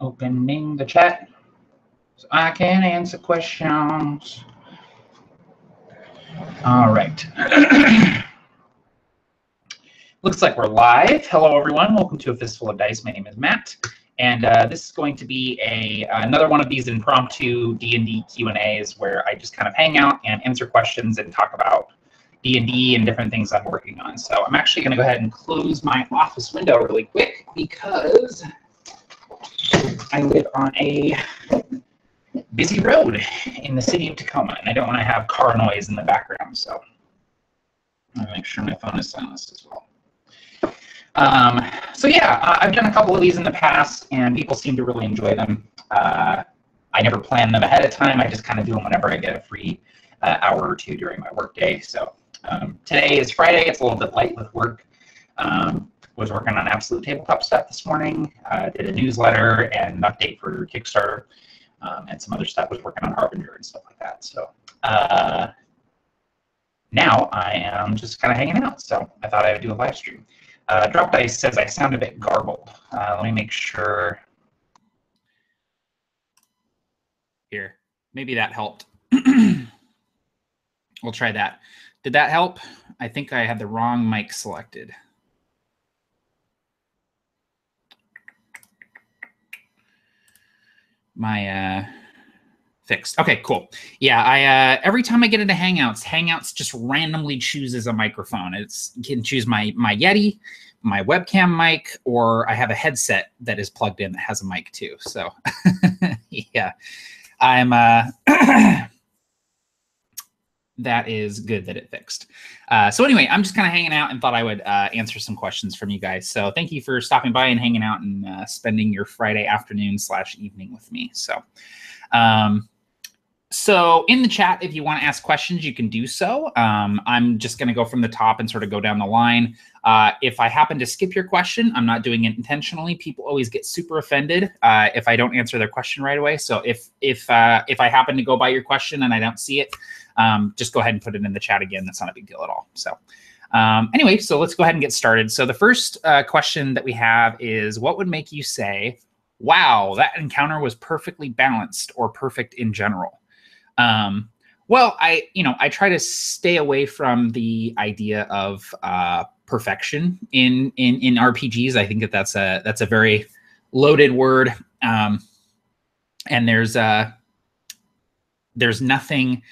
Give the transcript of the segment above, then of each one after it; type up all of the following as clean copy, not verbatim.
Opening the chat so I can answer questions. All right. Looks like we're live. Hello, everyone. Welcome to A Fistful of Dice. My name is Matt, and this is going to be another one of these impromptu D&D Q&As where I just kind of hang out and answer questions and talk about D&D and different things I'm working on. So I'm actually going to go ahead and close my office window really quick because I live on a busy road in the city of Tacoma, and I don't want to have car noise in the background, so I'm going to make sure my phone is silenced as well. So yeah, I've done a couple of these in the past, and people seem to really enjoy them. I never plan them ahead of time. I just kind of do them whenever I get a free hour or two during my work day. So today is Friday. It's a little bit light with work. Was working on Absolute Tabletop stuff this morning. Did a newsletter and an update for Kickstarter, and some other stuff. Was working on Harbinger and stuff like that. So now I am just kind of hanging out. So I thought I would do a live stream. Drop Dice says I sound a bit garbled. Let me make sure. Here, maybe that helped. We'll try that. Did that help? I think I had the wrong mic selected. My fixed. Okay, cool. Yeah, I every time I get into Hangouts just randomly chooses a microphone. You can choose my Yeti, my webcam mic, or I have a headset that is plugged in that has a mic too. So yeah, I'm that is good that it fixed. So anyway, I'm just kind of hanging out and thought I would answer some questions from you guys. So thank you for stopping by and hanging out and spending your Friday afternoon / evening with me. So, so in the chat, if you want to ask questions, you can do so. I'm just going to go from the top and sort of go down the line. If I happen to skip your question, I'm not doing it intentionally. People always get super offended if I don't answer their question right away. So if I happen to go by your question and I don't see it, just go ahead and put it in the chat again. That's not a big deal at all. So anyway, so let's go ahead and get started. So the first question that we have is, what would make you say, wow, that encounter was perfectly balanced or perfect in general? Well, I try to stay away from the idea of perfection in RPGs. I think that's a very loaded word, and there's nothing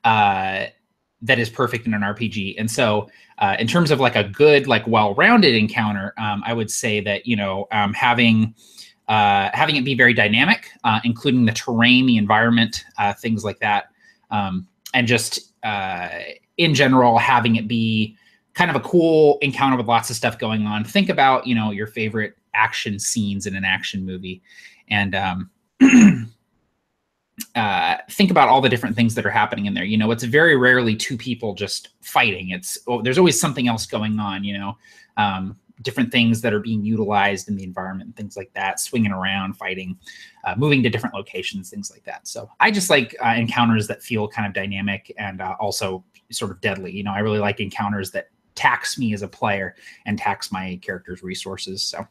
that is perfect in an RPG. And so in terms of like a good, like well-rounded encounter, I would say that, having it be very dynamic, including the terrain, the environment, things like that. And just in general, having it be kind of a cool encounter with lots of stuff going on. Think about, your favorite action scenes in an action movie, and think about all the different things that are happening in there. It's very rarely two people just fighting. There's always something else going on, different things that are being utilized in the environment, things like that, swinging around, fighting, moving to different locations, things like that. So I just like encounters that feel kind of dynamic and also sort of deadly. I really like encounters that tax me as a player and tax my character's resources. So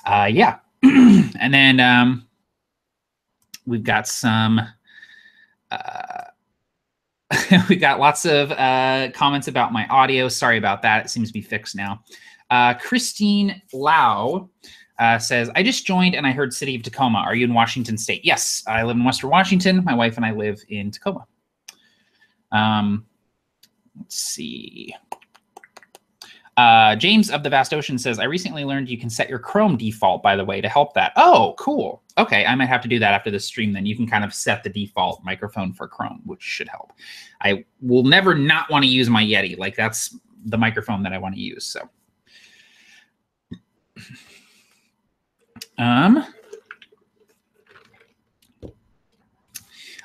yeah. And then we've got some, we got lots of comments about my audio. Sorry about that. It seems to be fixed now. Christine Lau says, I just joined and I heard City of Tacoma. Are you in Washington State? Yes, I live in Western Washington. My wife and I live in Tacoma. Let's see. James of the Vast Ocean says, I recently learned you can set your Chrome default, by the way, to help that. Oh, cool. Okay, I might have to do that after this stream then. You can kind of set the default microphone for Chrome, which should help. I will never not want to use my Yeti. Like, that's the microphone that I want to use, so.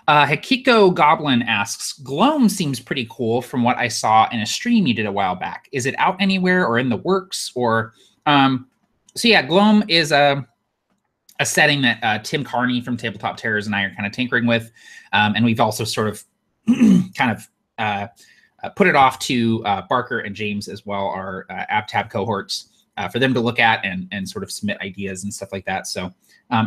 Hikiko Goblin asks, Gloam seems pretty cool from what I saw in a stream you did a while back. Is it out anywhere or in the works? Or so yeah, Gloam is a setting that Tim Carney from Tabletop Terrors and I are kind of tinkering with, and we've also sort of kind of put it off to Barker and James as well, our AbTab cohorts. for them to look at and sort of submit ideas and stuff like that. So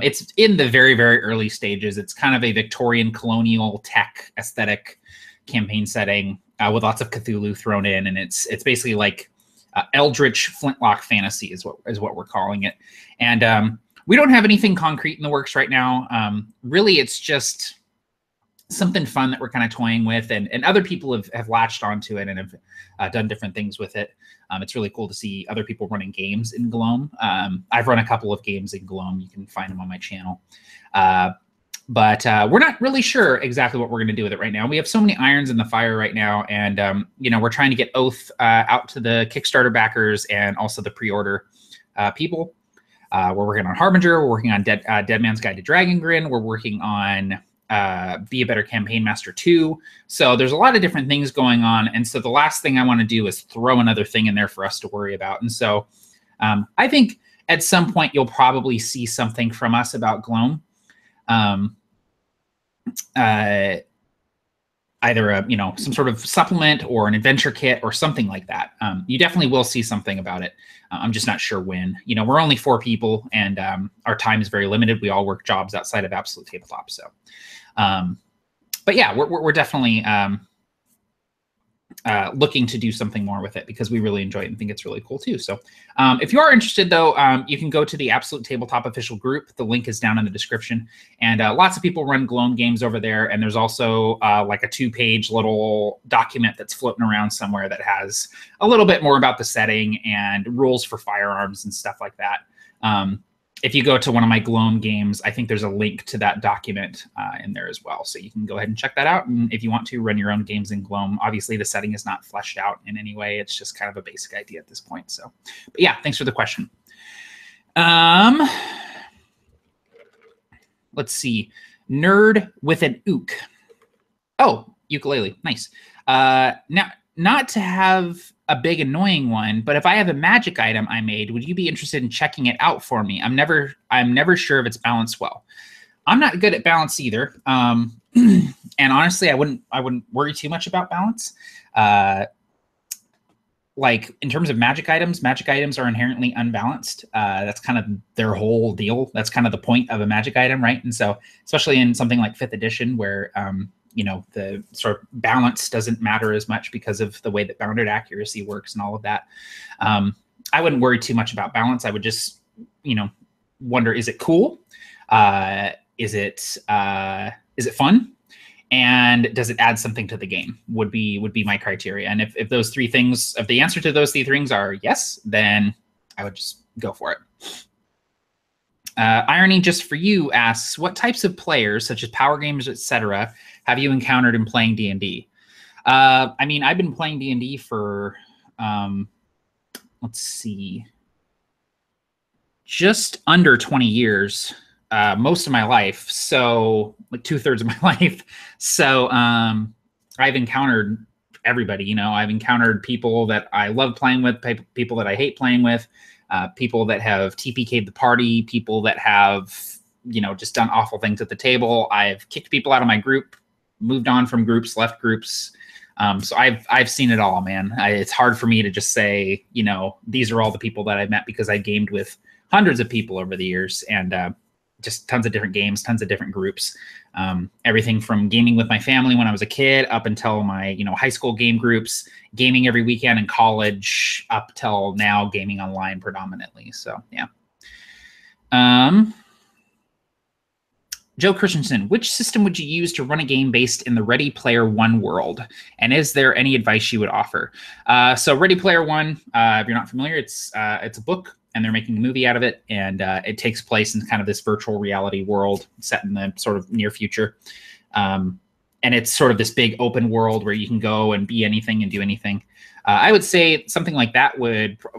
it's in the very, very early stages. It's kind of a Victorian colonial tech aesthetic campaign setting with lots of Cthulhu thrown in, and it's basically like Eldritch Flintlock fantasy is what we're calling it. And we don't have anything concrete in the works right now. Really, it's just something fun that we're kind of toying with, and other people have latched onto it and have done different things with it. It's really cool to see other people running games in Gloam. I've run a couple of games in Gloam. You can find them on my channel. But we're not really sure exactly what we're going to do with it right now. We have so many irons in the fire right now, and we're trying to get Oath out to the Kickstarter backers and also the pre-order people. We're working on Harbinger. We're working on Dead Man's Guide to Dragongrin. We're working on Be a Better Campaign Master 2. So there's a lot of different things going on. And so the last thing I want to do is throw another thing in there for us to worry about. And so I think at some point you'll probably see something from us about Gloam. Either some sort of supplement or an adventure kit or something like that. You definitely will see something about it. I'm just not sure when. We're only 4 people, and our time is very limited. We all work jobs outside of Absolute Tabletop. So, but yeah, we're definitely looking to do something more with it because we really enjoy it and think it's really cool too. So if you are interested though, you can go to the Absolute Tabletop official group. The link is down in the description, and lots of people run Gloam games over there. And there's also like a 2-page little document that's floating around somewhere that has a little bit more about the setting and rules for firearms and stuff like that. If you go to one of my Gloam games, I think there's a link to that document in there as well. So you can go ahead and check that out. And if you want to run your own games in Gloam, obviously the setting is not fleshed out in any way. It's just kind of a basic idea at this point. So, but yeah, thanks for the question. Let's see. Nerd with an ook. Oh, ukulele. Nice. Now, not to have a big annoying one, but if I have a magic item I made, would you be interested in checking it out for me? I'm never sure if it's balanced well. I'm not good at balance either. And honestly, I wouldn't worry too much about balance. Like in terms of magic items are inherently unbalanced. That's kind of their whole deal. That's kind of the point of a magic item, right? And so, especially in something like 5th edition where the sort of balance doesn't matter as much because of the way that bounded accuracy works and all of that. I wouldn't worry too much about balance. I would just, wonder, is it cool? Is it fun? And does it add something to the game? Would be my criteria. And if those 3 things, if the answer to those 3 things are yes, then I would just go for it. Irony Just For You asks, what types of players, such as power gamers, etc., have you encountered in playing D&D? I mean, I've been playing D&D for, let's see, just under 20 years, most of my life. So like 2/3 of my life. So I've encountered everybody, I've encountered people that I love playing with, people that I hate playing with, people that have TPK'd the party, people that have, just done awful things at the table. I've kicked people out of my group, moved on from groups, left groups. So I've seen it all, man. It's hard for me to just say, these are all the people that I've met because I gamed with hundreds of people over the years, and just tons of different games, tons of different groups. Everything from gaming with my family when I was a kid up until my, high school game groups, gaming every weekend in college, up till now gaming online predominantly. So yeah. Joe Christensen, which system would you use to run a game based in the Ready Player One world? And is there any advice you would offer? So Ready Player One, if you're not familiar, it's a book, and they're making a movie out of it. And it takes place in kind of this virtual reality world set in the sort of near future. And it's sort of this big open world where you can go and be anything and do anything. I would say something like that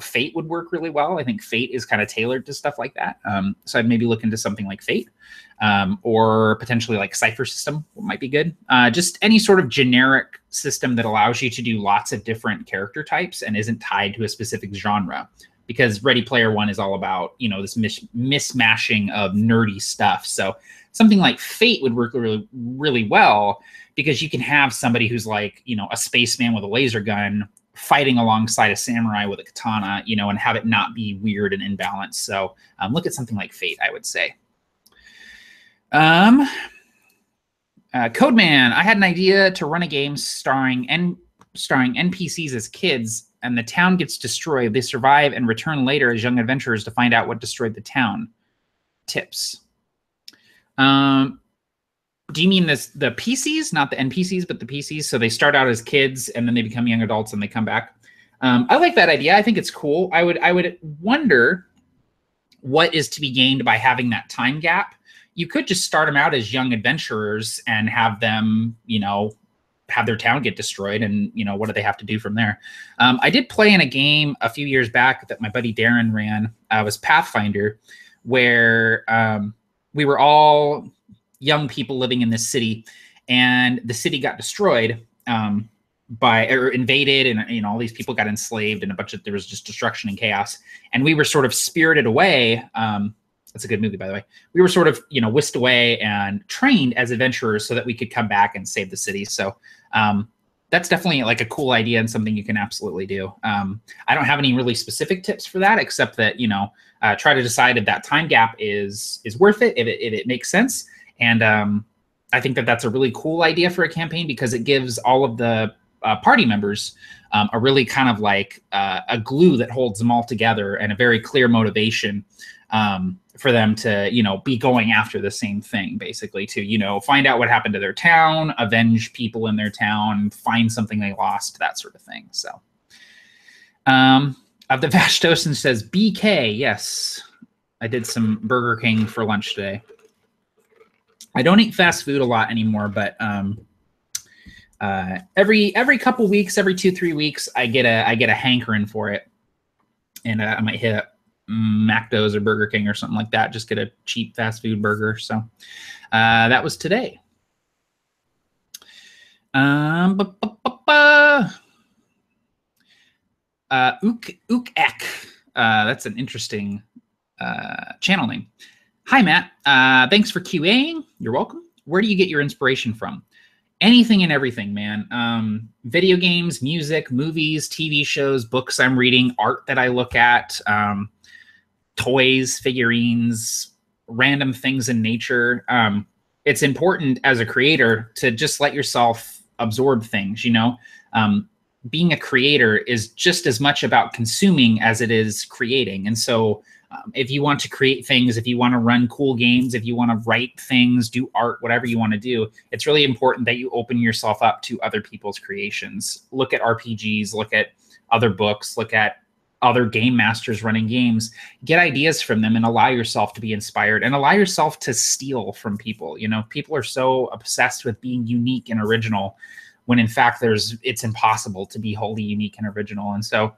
Fate would work really well. I think Fate is kind of tailored to stuff like that. So I'd maybe look into something like Fate, or potentially like Cypher System might be good. Just any sort of generic system that allows you to do lots of different character types and isn't tied to a specific genre. Because Ready Player One is all about, this mismashing of nerdy stuff. So something like Fate would work really, really well because you can have somebody who's like, a spaceman with a laser gun fighting alongside a samurai with a katana, you know, and have it not be weird and imbalanced. So look at something like Fate, I would say. Codeman, I had an idea to run a game starring NPCs as kids, and the town gets destroyed. They survive and return later as young adventurers to find out what destroyed the town. Tips. Do you mean the PCs, not the NPCs, but the PCs? So they start out as kids and then they become young adults and they come back. I like that idea. I think it's cool. I would wonder what is to be gained by having that time gap. You could just start them out as young adventurers and have them, you know, have their town get destroyed, and, you know, what do they have to do from there? I did play in a game a few years back that my buddy Darren ran. It was Pathfinder, where we were all young people living in this city, and the city got destroyed or invaded, and, you know, all these people got enslaved, and there was just destruction and chaos, and we were sort of spirited away. That's a good movie, by the way. We were sort of, you know, whisked away and trained as adventurers so that we could come back and save the city. So that's definitely like a cool idea and something you can absolutely do. I don't have any really specific tips for that, except that, you know, try to decide if that time gap is worth it, if it makes sense. And I think that that's a really cool idea for a campaign, because it gives all of the party members a really kind of like a glue that holds them all together, and a very clear motivation for them to, you know, be going after the same thing, basically, to, you know, find out what happened to their town, avenge people in their town, find something they lost, that sort of thing. So of the Vashtosin says BK. Yes, I did some Burger King for lunch today. I don't eat fast food a lot anymore, but every couple weeks, every 2-3 weeks, I get a hankering for it, and I might hit Macdo's or Burger King or something like that. Just get a cheap fast food burger. So that was today. Ook-ek. That's an interesting channel name. Hi, Matt. Thanks for QAing. You're welcome. Where do you get your inspiration from? Anything and everything, man. Video games, music, movies, TV shows, books I'm reading, art that I look at, toys, figurines, random things in nature. It's important as a creator to just let yourself absorb things, you know? Being a creator is just as much about consuming as it is creating. And so if you want to create things, if you want to run cool games, if you want to write things, do art, whatever you want to do, it's really important that you open yourself up to other people's creations. Look at RPGs, look at other books, look at other game masters running games, get ideas from them, and allow yourself to be inspired, and allow yourself to steal from people. You know, people are so obsessed with being unique and original, when in fact it's impossible to be wholly unique and original. And so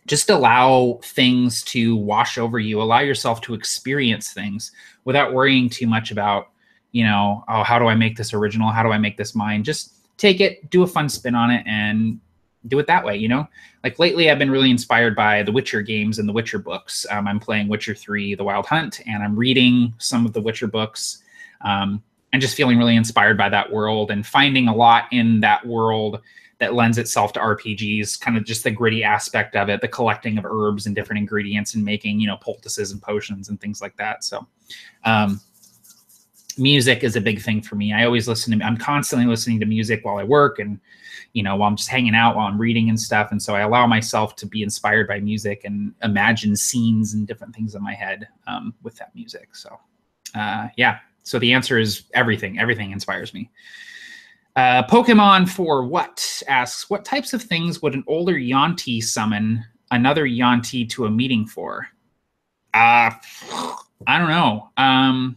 just allow things to wash over you. Allow yourself to experience things without worrying too much about, you know, oh, how do I make this original? How do I make this mine? Just take it, do a fun spin on it, and do it that way, you know? Like lately, I've been really inspired by the Witcher games and the Witcher books. I'm playing Witcher 3, The Wild Hunt, and I'm reading some of the Witcher books, and just feeling really inspired by that world, and finding a lot in that world that lends itself to RPGs, kind of just the gritty aspect of it, the collecting of herbs and different ingredients and making, you know, poultices and potions and things like that. So music is a big thing for me. I'm constantly listening to music while I work, and, you know, while I'm just hanging out, while I'm reading and stuff. And so I allow myself to be inspired by music and imagine scenes and different things in my head with that music. So yeah. So the answer is everything. Everything inspires me. Pokemon for what asks, what types of things would an older Yuan-ti summon another Yuan-ti to a meeting for? I don't know. I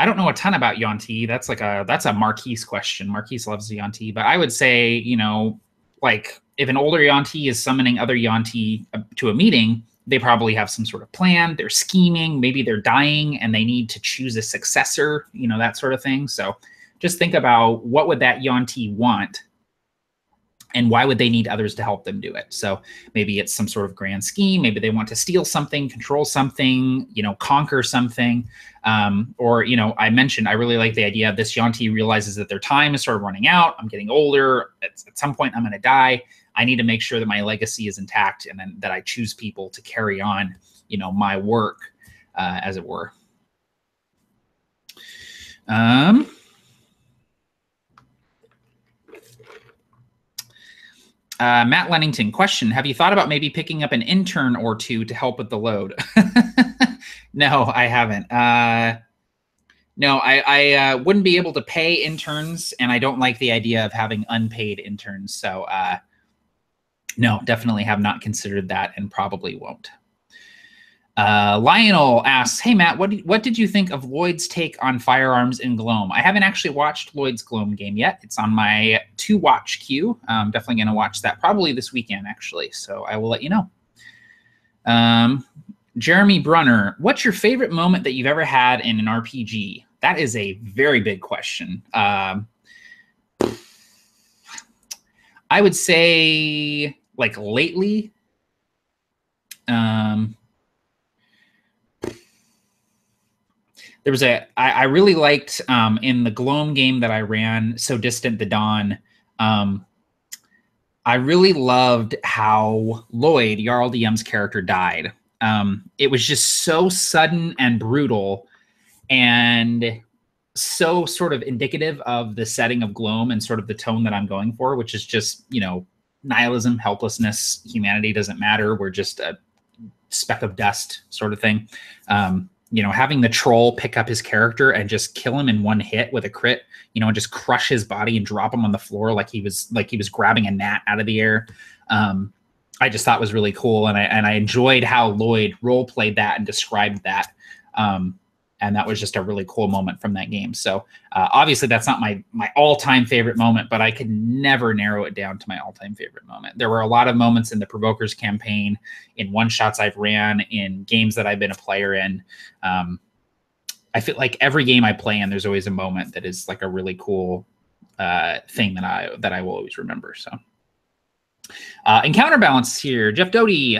don't know a ton about Yuan-ti. That's a Marquise question. Marquise loves the Yuan-ti, but I would say, you know, like if an older Yuan-ti is summoning other Yuan-ti to a meeting, they probably have some sort of plan. They're scheming. Maybe they're dying and they need to choose a successor, you know, that sort of thing. So just think about what would that Yuan-ti want And why would they need others to help them do it? So maybe it's some sort of grand scheme. Maybe they want to steal something, control something, conquer something. Or, I mentioned, I really like the idea of this Yuan-ti realizes that their time is sort of running out. I'm getting older. At some point, I'm going to die. I need to make sure that my legacy is intact, and then that I choose people to carry on, my work, as it were. Matt Lennington, question: have you thought about maybe picking up an intern or two to help with the load? No, I haven't. No, I wouldn't be able to pay interns, and I don't like the idea of having unpaid interns. So no, definitely have not considered that, and probably won't. Lionel asks, hey, Matt, what did you think of Lloyd's take on firearms in Gloam? I haven't actually watched Lloyd's Gloam game yet. It's on my to-watch queue. I'm definitely going to watch that probably this weekend, actually, so I will let you know. Jeremy Brunner, what's your favorite moment that you've ever had in an RPG? That is a very big question. I would say, like, lately, there was I really liked in the Gloam game that I ran, So Distant the Dawn. I really loved how Lloyd, Jarl DM's character, died. It was just so sudden and brutal, and so sort of indicative of the setting of Gloam and sort of the tone that I'm going for, which is just, nihilism, helplessness, humanity doesn't matter. We're just a speck of dust sort of thing. Having the troll pick up his character and just kill him in one hit with a crit, and just crush his body and drop him on the floor like he was grabbing a gnat out of the air. I just thought was really cool, and I enjoyed how Lloyd role played that and described that. And that was just a really cool moment from that game. So obviously that's not my all-time favorite moment, but I could never narrow it down to my all-time favorite moment. There were a lot of moments in the Provokers campaign, in one-shots I've ran, in games that I've been a player in. I feel like every game I play in, there's always a moment that is like a really cool thing that I will always remember. So. In Counterbalance here, Jeff Doty,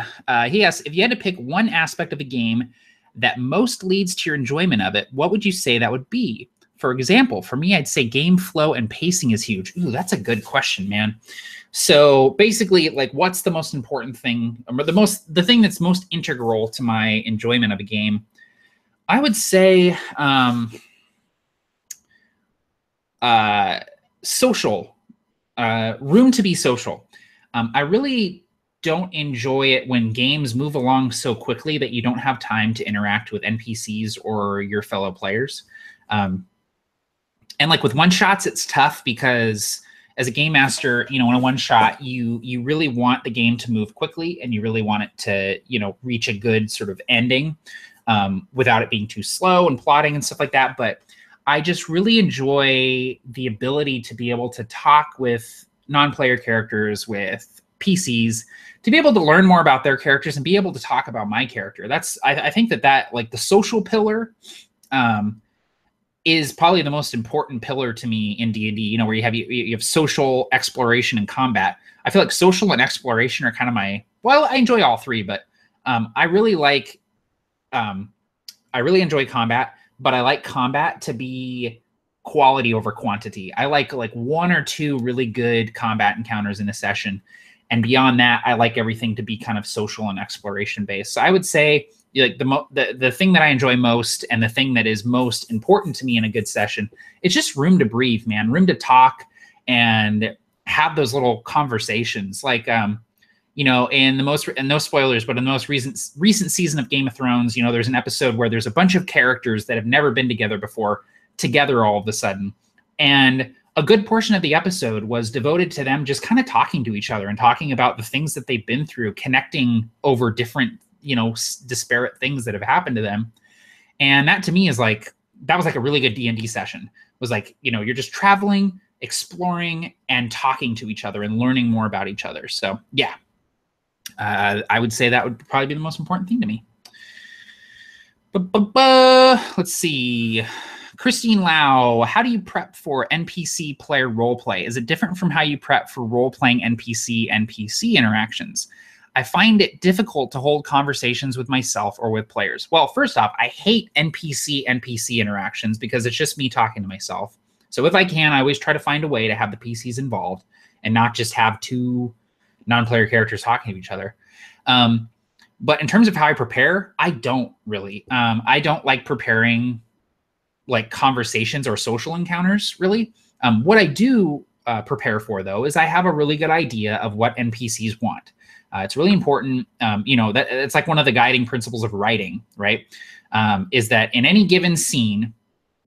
he asks, if you had to pick one aspect of a game that most leads to your enjoyment of it, what would you say that would be? For example, for me, I'd say game flow and pacing is huge. Ooh, that's a good question, man. So basically, like, what's the most important thing, or the thing that's most integral to my enjoyment of a game? I would say social, room to be social. I really don't enjoy it when games move along so quickly that you don't have time to interact with NPCs or your fellow players. And like with one-shots, it's tough because as a game master, in a one-shot, you really want the game to move quickly, and you really want it to, reach a good sort of ending without it being too slow and plotting and stuff like that. But I just really enjoy the ability to be able to talk with non-player characters, with PCs, to be able to learn more about their characters and be able to talk about my character. I think that like the social pillar is probably the most important pillar to me in D&D, where you have social, exploration, and combat. I feel like social and exploration are kind of I enjoy all three, but I really enjoy combat, but I like combat to be quality over quantity. I like one or two really good combat encounters in a session. And beyond that, I like everything to be kind of social and exploration based. So I would say, like, the thing that I enjoy most, and the thing that is most important to me in a good session, it's just room to breathe, man. Room to talk and have those little conversations. Like, in the most, and no spoilers, but in the most recent season of Game of Thrones, there's an episode where there's a bunch of characters that have never been together before, together all of a sudden. And a good portion of the episode was devoted to them just kind of talking to each other and talking about the things that they've been through, connecting over different, disparate things that have happened to them. And that to me is like, that was like a really good D&D session. It was like, you're just traveling, exploring, and talking to each other and learning more about each other. So yeah, I would say that would probably be the most important thing to me. Let's see. Christine Lau, how do you prep for NPC player roleplay? Is it different from how you prep for role-playing NPC interactions? I find it difficult to hold conversations with myself or with players. Well, first off, I hate NPC interactions because it's just me talking to myself. So if I can, I always try to find a way to have the PCs involved and not just have two non-player characters talking to each other. But in terms of how I prepare, I don't really. I don't like preparing like conversations or social encounters, really. What I do prepare for, though, is I have a really good idea of what NPCs want. It's really important, you know, that it's like one of the guiding principles of writing, right? Is that in any given scene,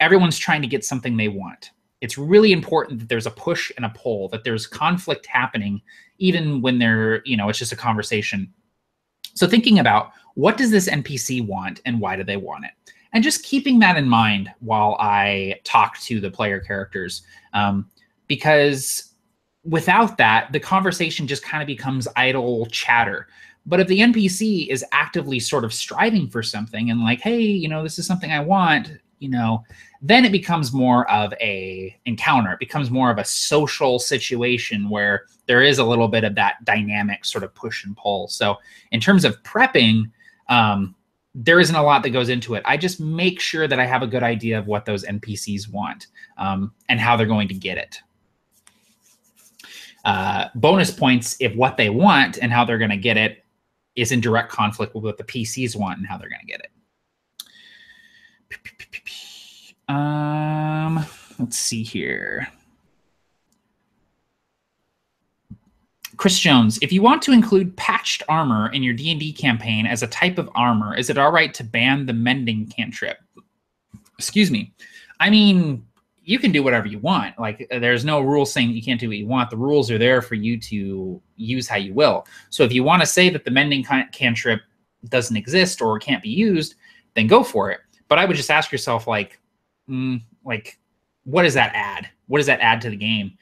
everyone's trying to get something they want. It's really important that there's a push and a pull, that there's conflict happening, even when it's just a conversation. So thinking about what does this NPC want and why do they want it? And just keeping that in mind while I talk to the player characters, because without that, the conversation just kind of becomes idle chatter. But if the NPC is actively sort of striving for something and like, hey, you know, this is something I want, you know, then it becomes more of a encounter. It becomes more of a social situation where there is a little bit of that dynamic sort of push and pull. So in terms of prepping, there isn't a lot that goes into it. I just make sure that I have a good idea of what those NPCs want and how they're going to get it. Bonus points if what they want and how they're going to get it is in direct conflict with what the PCs want and how they're going to get it. Let's see here. Chris Jones, if you want to include patched armor in your D&D campaign as a type of armor, is it all right to ban the mending cantrip? Excuse me. I mean, you can do whatever you want. Like, there's no rule saying that you can't do what you want. The rules are there for you to use how you will. So if you want to say that the mending cantrip doesn't exist or can't be used, then go for it. But I would just ask yourself, like, what does that add? What does that add to the game?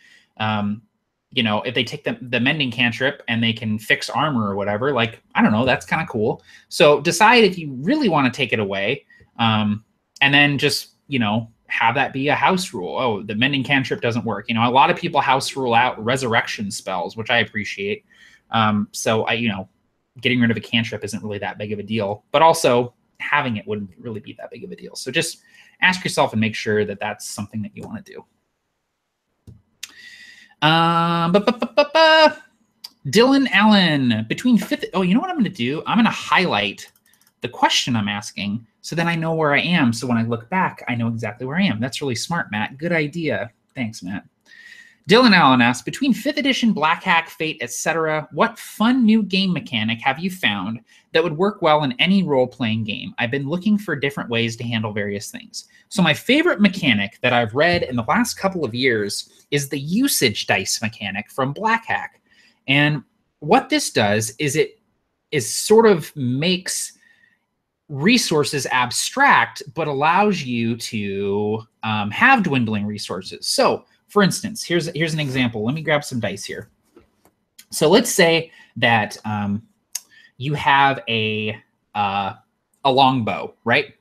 You know, if they take the mending cantrip and they can fix armor or whatever, like, I don't know, that's kind of cool. So decide if you really want to take it away, and then just, you know, have that be a house rule. Oh, the mending cantrip doesn't work. You know, a lot of people house rule out resurrection spells, which I appreciate. So you know, getting rid of a cantrip isn't really that big of a deal, but also having it wouldn't really be that big of a deal. So just ask yourself and make sure that that's something that you want to do. Dylan Allen, between fifth. Oh, you know what I'm going to do? I'm going to highlight the question I'm asking so then I know where I am. So when I look back, I know exactly where I am. That's really smart, Matt. Good idea. Thanks, Matt. Dylan Allen asks, between 5th edition, Black Hack, Fate, etc., what fun new game mechanic have you found that would work well in any role-playing game? I've been looking for different ways to handle various things. So my favorite mechanic that I've read in the last couple of years is the usage dice mechanic from Black Hack. And what this does is it sort of makes resources abstract, but allows you to have dwindling resources. So for instance, here's an example. Let me grab some dice here. So let's say that you have a longbow, right?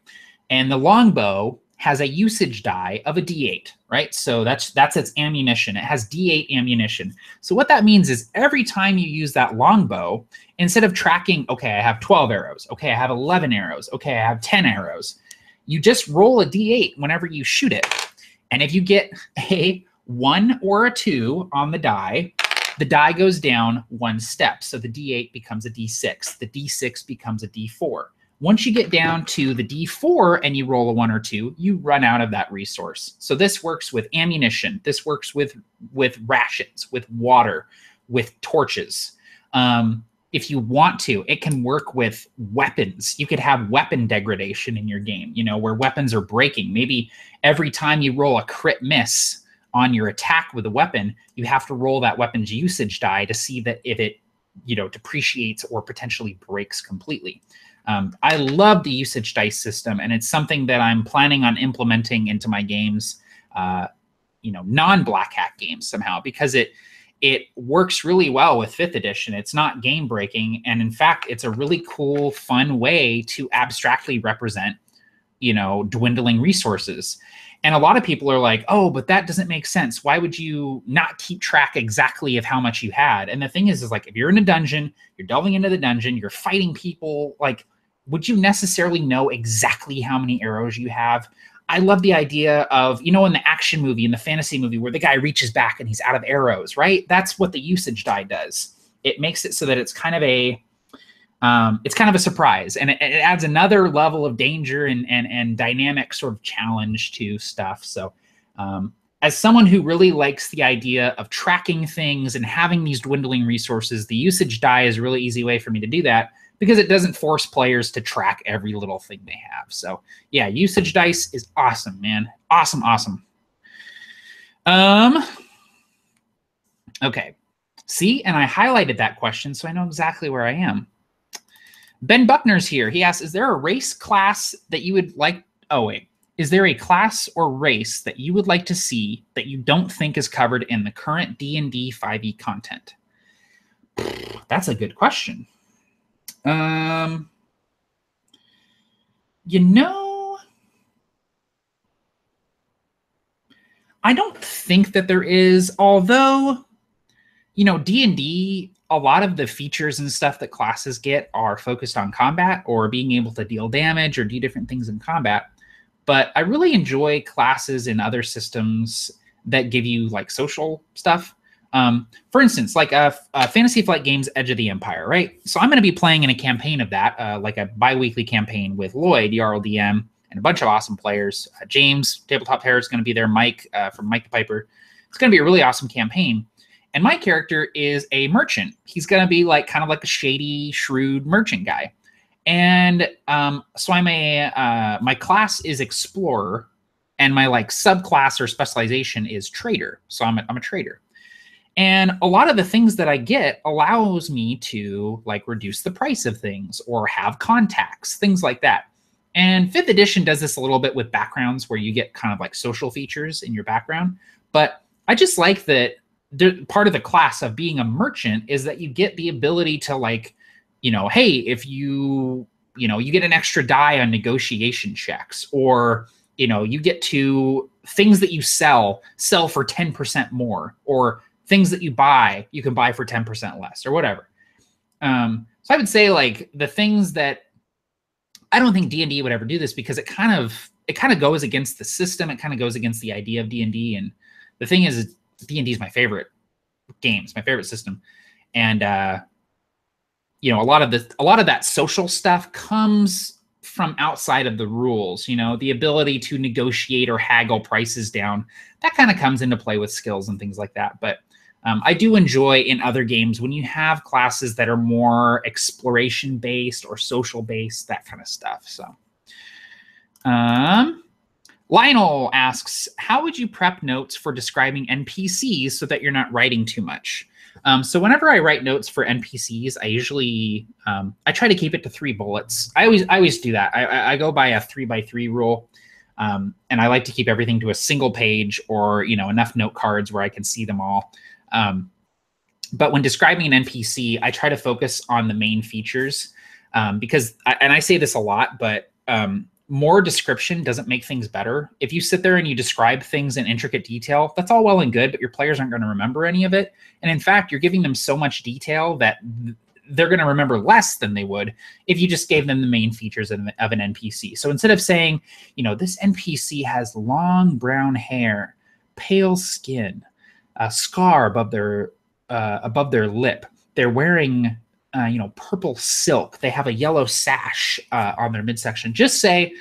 And the longbow has a usage die of a D8, right? So that's its ammunition. It has D8 ammunition. So what that means is every time you use that longbow, instead of tracking, okay, I have 12 arrows. Okay, I have 11 arrows. Okay, I have 10 arrows. You just roll a D8 whenever you shoot it. And if you get a 1 or a 2 on the die goes down 1 step. So the D8 becomes a D6. The D6 becomes a D4. Once you get down to the D4 and you roll a 1 or 2, you run out of that resource. So this works with ammunition. This works with rations, with water, with torches. If you want to, it can work with weapons. You could have weapon degradation in your game, you know, where weapons are breaking. Maybe every time you roll a crit miss on your attack with a weapon, you have to roll that weapon's usage die to see that if it, you know, depreciates or potentially breaks completely. I love the usage dice system, and it's something that I'm planning on implementing into my games, you know, non-Black Hack games somehow, because it works really well with 5th edition. It's not game breaking, and in fact, it's a really cool, fun way to abstractly represent, you know, dwindling resources. And a lot of people are like, oh, but that doesn't make sense. Why would you not keep track exactly of how much you had? And the thing is like, if you're in a dungeon, you're delving into the dungeon, you're fighting people, like, would you necessarily know exactly how many arrows you have? I love the idea of, you know, in the action movie, in the fantasy movie, where the guy reaches back and he's out of arrows, right? That's what the usage die does. It makes it so that it's kind of a surprise, and it adds another level of danger and dynamic sort of challenge to stuff. So as someone who really likes the idea of tracking things and having these dwindling resources, the usage die is a really easy way for me to do that, because it doesn't force players to track every little thing they have. So yeah, usage dice is awesome, man. Awesome, awesome. Okay. See, and I highlighted that question, so I know exactly where I am. Ben Buckner's here. He asks, is there a race class that you would like... Oh, wait. Is there a class or race that you would like to see that you don't think is covered in the current D&D 5e content? That's a good question. You know, I don't think that there is, although, you know, D&D, a lot of the features and stuff that classes get are focused on combat or being able to deal damage or do different things in combat. But I really enjoy classes in other systems that give you like social stuff. For instance, like Fantasy Flight Games Edge of the Empire, right? So I'm going to be playing in a campaign of that, like a bi-weekly campaign with Lloyd, Jarl DM, and a bunch of awesome players. James, Tabletop Terror, is going to be there. Mike from Mike the Piper. It's going to be a really awesome campaign. And my character is a merchant. He's going to be like kind of like a shady, shrewd merchant guy. And so I'm my class is Explorer, and my like subclass or specialization is Trader. So I'm a trader. And a lot of the things that I get allows me to like reduce the price of things or have contacts, things like that. And 5th edition does this a little bit with backgrounds, where you get kind of like social features in your background. But I just like that part of the class of being a merchant is that you get the ability to like, you know, hey, if you get an extra die on negotiation checks, or, you know, you get to things that you sell for 10% more, or things that you buy, you can buy for 10% less, or whatever. So I would say like the things that I don't think D&D would ever do this, because it kind of goes against the system. It kind of goes against the idea of D&D. And the thing is, D&D is my favorite game. It's my favorite system. And, you know, a lot of that social stuff comes from outside of the rules. You know, the ability to negotiate or haggle prices down, that kind of comes into play with skills and things like that. But I do enjoy in other games when you have classes that are more exploration based or social based, that kind of stuff. So Lionel asks, how would you prep notes for describing NPCs so that you're not writing too much? So whenever I write notes for NPCs, I usually I try to keep it to 3 bullets. I always do that. I go by a 3x3 rule, and I like to keep everything to a single page, or, you know, enough note cards where I can see them all. But when describing an NPC, I try to focus on the main features, because, and I say this a lot, but more description doesn't make things better. If you sit there and you describe things in intricate detail, that's all well and good, but your players aren't going to remember any of it. And in fact, you're giving them so much detail that they're going to remember less than they would if you just gave them the main features of an NPC. So instead of saying, you know, this NPC has long brown hair, pale skin, a scar above their lip, they're wearing you know, purple silk, they have a yellow sash on their midsection. Just say,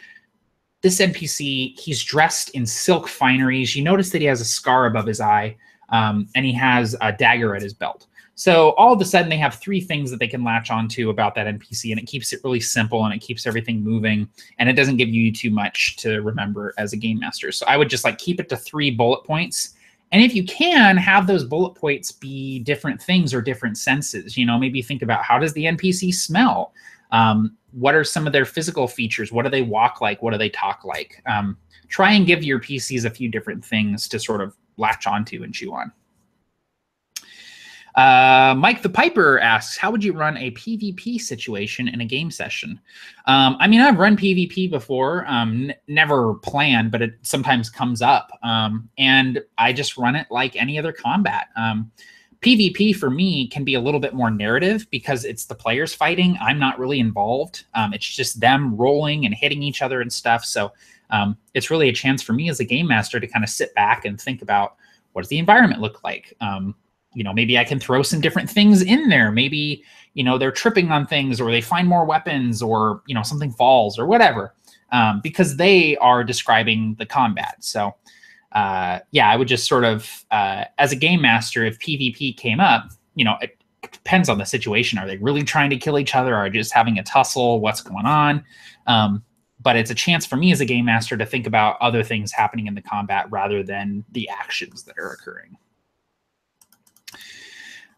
this NPC, he's dressed in silk fineries. You notice that he has a scar above his eye, and he has a dagger at his belt. So all of a sudden they have 3 things that they can latch onto about that NPC, and it keeps it really simple, and it keeps everything moving, and it doesn't give you too much to remember as a game master. So I would just like keep it to 3 bullet points. And if you can, have those bullet points be different things or different senses. You know, maybe think about, how does the NPC smell? What are some of their physical features? What do they walk like? What do they talk like? Try and give your PCs a few different things to sort of latch onto and chew on. Mike the Piper asks, how would you run a PvP situation in a game session? I mean, I've run PvP before, never planned, but it sometimes comes up. And I just run it like any other combat. PvP for me can be a little bit more narrative because it's the players fighting. I'm not really involved. It's just them rolling and hitting each other and stuff. So it's really a chance for me as a game master to kind of sit back and think about, what does the environment look like? You know, maybe I can throw some different things in there. Maybe, you know, they're tripping on things, or they find more weapons, or, you know, something falls or whatever, because they are describing the combat. So yeah, I would just sort of, as a game master, if PvP came up, you know, it depends on the situation. Are they really trying to kill each other? Are they just having a tussle? What's going on? But it's a chance for me as a game master to think about other things happening in the combat rather than the actions that are occurring.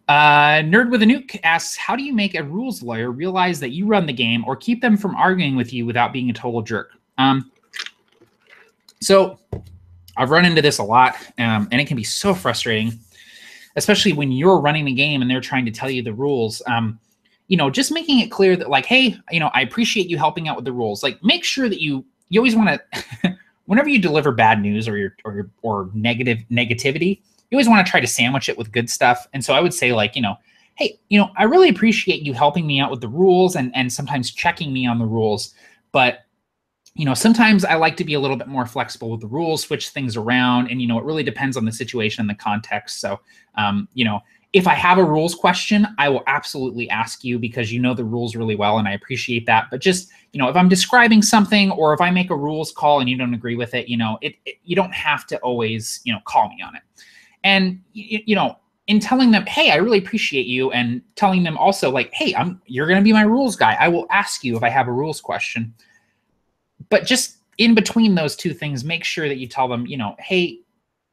Nerd with a Nuke asks, how do you make a rules lawyer realize that you run the game or keep them from arguing with you without being a total jerk? So I've run into this a lot, and it can be so frustrating, especially when you're running the game and they're trying to tell you the rules. You know, just making it clear that, like, hey, you know, I appreciate you helping out with the rules. Like, make sure that you always want to, whenever you deliver bad news or negativity, you always want to try to sandwich it with good stuff. And so I would say, like, you know, hey, you know, I really appreciate you helping me out with the rules and sometimes checking me on the rules. But, you know, sometimes I like to be a little bit more flexible with the rules, switch things around. And, you know, it really depends on the situation and the context. So, you know, if I have a rules question, I will absolutely ask you because you know the rules really well, and I appreciate that. But just, you know, if I'm describing something or if I make a rules call and you don't agree with it, you know, you don't have to always, you know, call me on it. And, you know, in telling them, hey, I really appreciate you, and telling them also, like, hey, you're going to be my rules guy. I will ask you if I have a rules question. But just in between those two things, make sure that you tell them, you know, hey,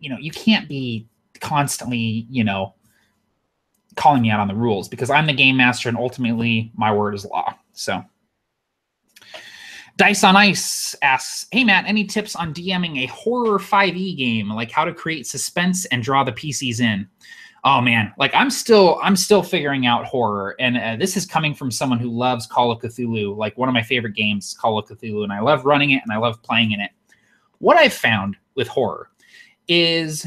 you know, you can't be constantly, you know, calling me out on the rules because I'm the game master and ultimately my word is law. So Dice on Ice asks, hey, Matt, any tips on DMing a horror 5e game, like how to create suspense and draw the PCs in? Oh, man, like I'm still figuring out horror. And this is coming from someone who loves Call of Cthulhu. Like, one of my favorite games, Call of Cthulhu, and I love running it and I love playing in it. What I've found with horror is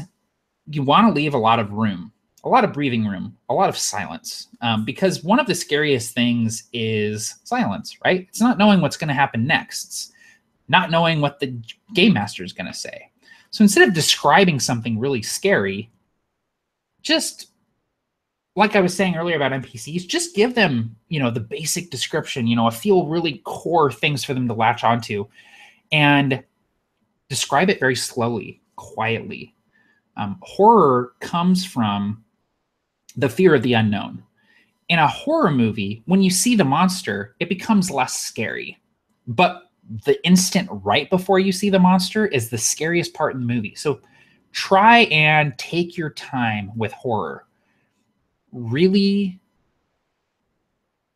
you want to leave a lot of room, a lot of breathing room, a lot of silence, because one of the scariest things is silence, right? It's not knowing what's going to happen next. It's not knowing what the game master is going to say. So instead of describing something really scary, just like I was saying earlier about NPCs, just give them, you know, the basic description, you know, a few really core things for them to latch onto, and describe it very slowly, quietly. Horror comes from the fear of the unknown. In a horror movie, when you see the monster, it becomes less scary. But the instant right before you see the monster is the scariest part in the movie. So try and take your time with horror. Really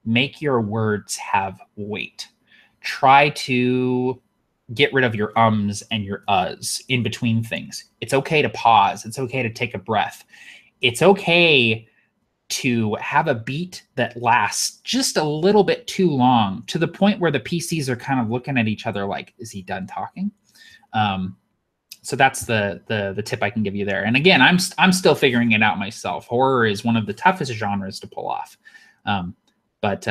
make your words have weight. Try to get rid of your ums and your uhs in between things. It's okay to pause. It's okay to take a breath. It's okay to have a beat that lasts just a little bit too long, to the point where the PCs are kind of looking at each other like, is he done talking? So that's the tip I can give you there. And again, I'm still figuring it out myself. Horror is one of the toughest genres to pull off. But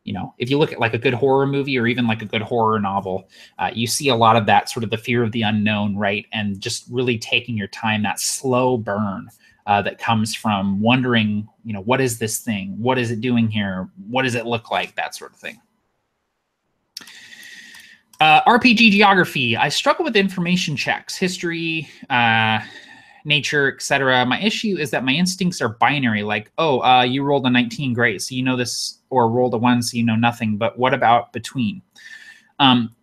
you know, if you look at like a good horror movie or even like a good horror novel, you see a lot of that sort of the fear of the unknown, right? And just really taking your time, that slow burn that comes from wondering, you know, what is this thing? What is it doing here? What does it look like? That sort of thing. RPG geography. I struggle with information checks, history, nature, etc. My issue is that my instincts are binary. Like, oh, you rolled a 19, great, so you know this, or rolled a 1, so you know nothing. But what about between?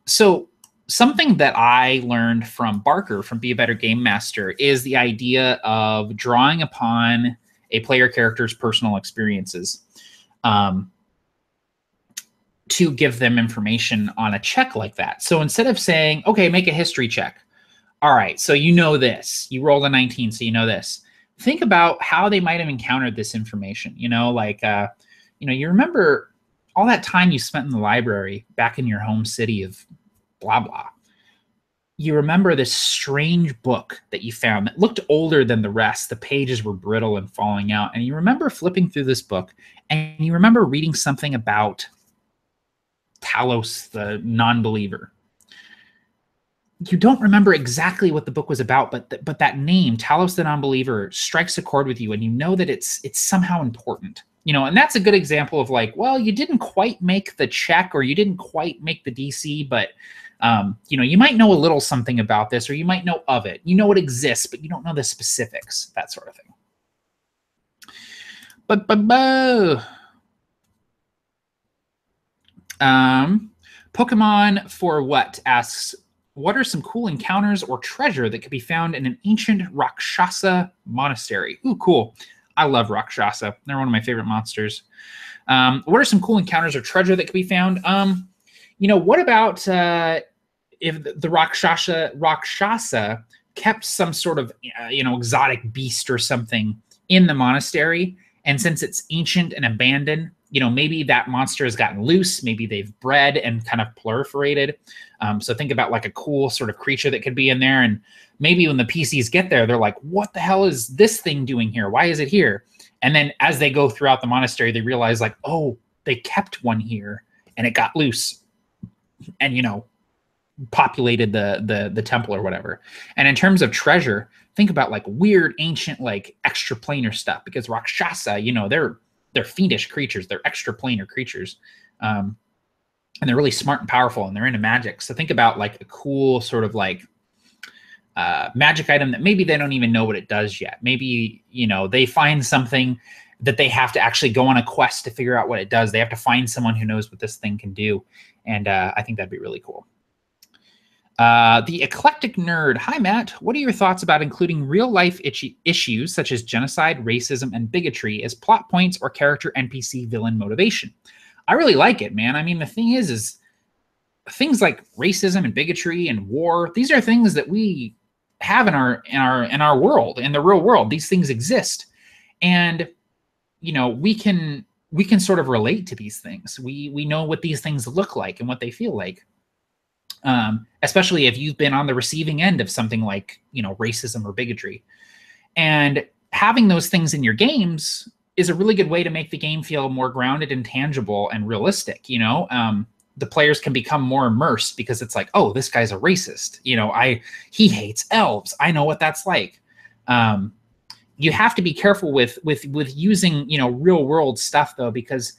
So something that I learned from Barker from Be a Better Game Master is the idea of drawing upon a player character's personal experiences to give them information on a check like that. So instead of saying, okay, make a history check. All right, so you know this. You rolled a 19, so you know this. think about how they might have encountered this information. You know, like, you remember all that time you spent in the library back in your home city of blah, blah. You remember this strange book that you found that looked older than the rest. The pages were brittle and falling out. And you remember flipping through this book, and you remember reading something about Talos, the non-believer. You don't remember exactly what the book was about, but that name, Talos the non-believer, strikes a chord with you, and you know that it's somehow important. You know, and that's a good example of like, well, you didn't quite make the check, or you didn't quite make the DC, but you might know a little something about this, or you might know of it. You know it exists, but you don't know the specifics, that sort of thing. Pokemon for What asks, what are some cool encounters or treasure that could be found in an ancient Rakshasa monastery? Ooh, cool. I love Rakshasa. They're one of my favorite monsters. What are some cool encounters or treasure that could be found? What about if the Rakshasa kept some sort of, exotic beast or something in the monastery, and since it's ancient and abandoned, maybe that monster has gotten loose. Maybe they've bred and kind of proliferated. So think about like a cool sort of creature that could be in there. And maybe when the PCs get there, they're like, what the hell is this thing doing here? Why is it here? And then as they go throughout the monastery, they realize like, oh, they kept one here and it got loose and, populated the temple or whatever. And in terms of treasure, think about like weird, ancient, like extraplanar stuff, because Rakshasa, they're fiendish creatures. They're extraplanar creatures. And they're really smart and powerful, and they're into magic. So think about like a cool sort of like magic item that maybe they don't even know what it does yet. Maybe, they find something that they have to actually go on a quest to figure out what it does. They have to find someone who knows what this thing can do. And I think that'd be really cool. The Eclectic Nerd. Hi, Matt. What are your thoughts about including real-life issues such as genocide, racism, and bigotry as plot points or character NPC villain motivation? I really like it, man. I mean, the thing is things like racism and bigotry and war, these are things that we have in our world, in the real world. These things exist. And, we can sort of relate to these things. We know what these things look like and what they feel like. Especially if you've been on the receiving end of something like, racism or bigotry. And having those things in your games is a really good way to make the game feel more grounded and tangible and realistic. The players can become more immersed because it's like, oh, this guy's a racist. He hates elves. I know what that's like. You have to be careful with using, real world stuff though, because,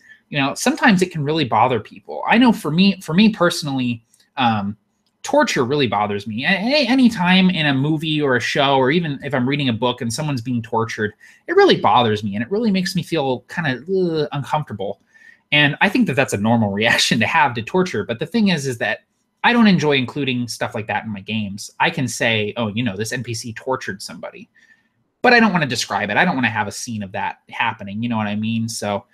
sometimes it can really bother people. I know for me personally, torture really bothers me. Anytime in a movie or a show, or even if I'm reading a book and someone's being tortured, it really bothers me, and it really makes me feel kind of uncomfortable. And I think that that's a normal reaction to have to torture. But the thing is that I don't enjoy including stuff like that in my games. I can say, oh, this NPC tortured somebody, but I don't want to describe it. I don't want to have a scene of that happening. You know what I mean? So,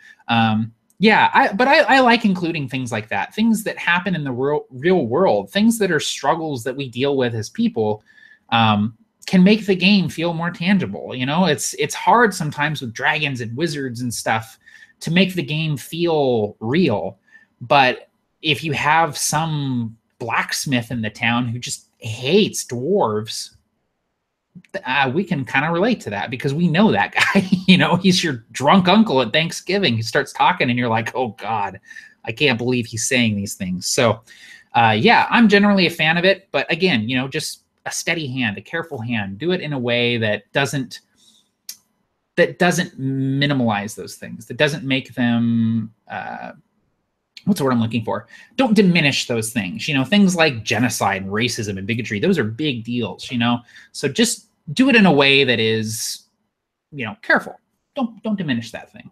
yeah, I like including things like that, things that happen in the real world, things that are struggles that we deal with as people, can make the game feel more tangible. It's hard sometimes with dragons and wizards and stuff to make the game feel real. But if you have some blacksmith in the town who just hates dwarves, we can kind of relate to that because we know that guy. He's your drunk uncle at Thanksgiving. He starts talking and you're like, oh God, I can't believe he's saying these things. So yeah, I'm generally a fan of it, but again, just a steady hand, a careful hand. Do it in a way that doesn't minimalize those things, that doesn't make them what's the word I'm looking for? Don't diminish those things. Things like genocide, racism, and bigotry, those are big deals, So just do it in a way that is, careful. Don't diminish that thing.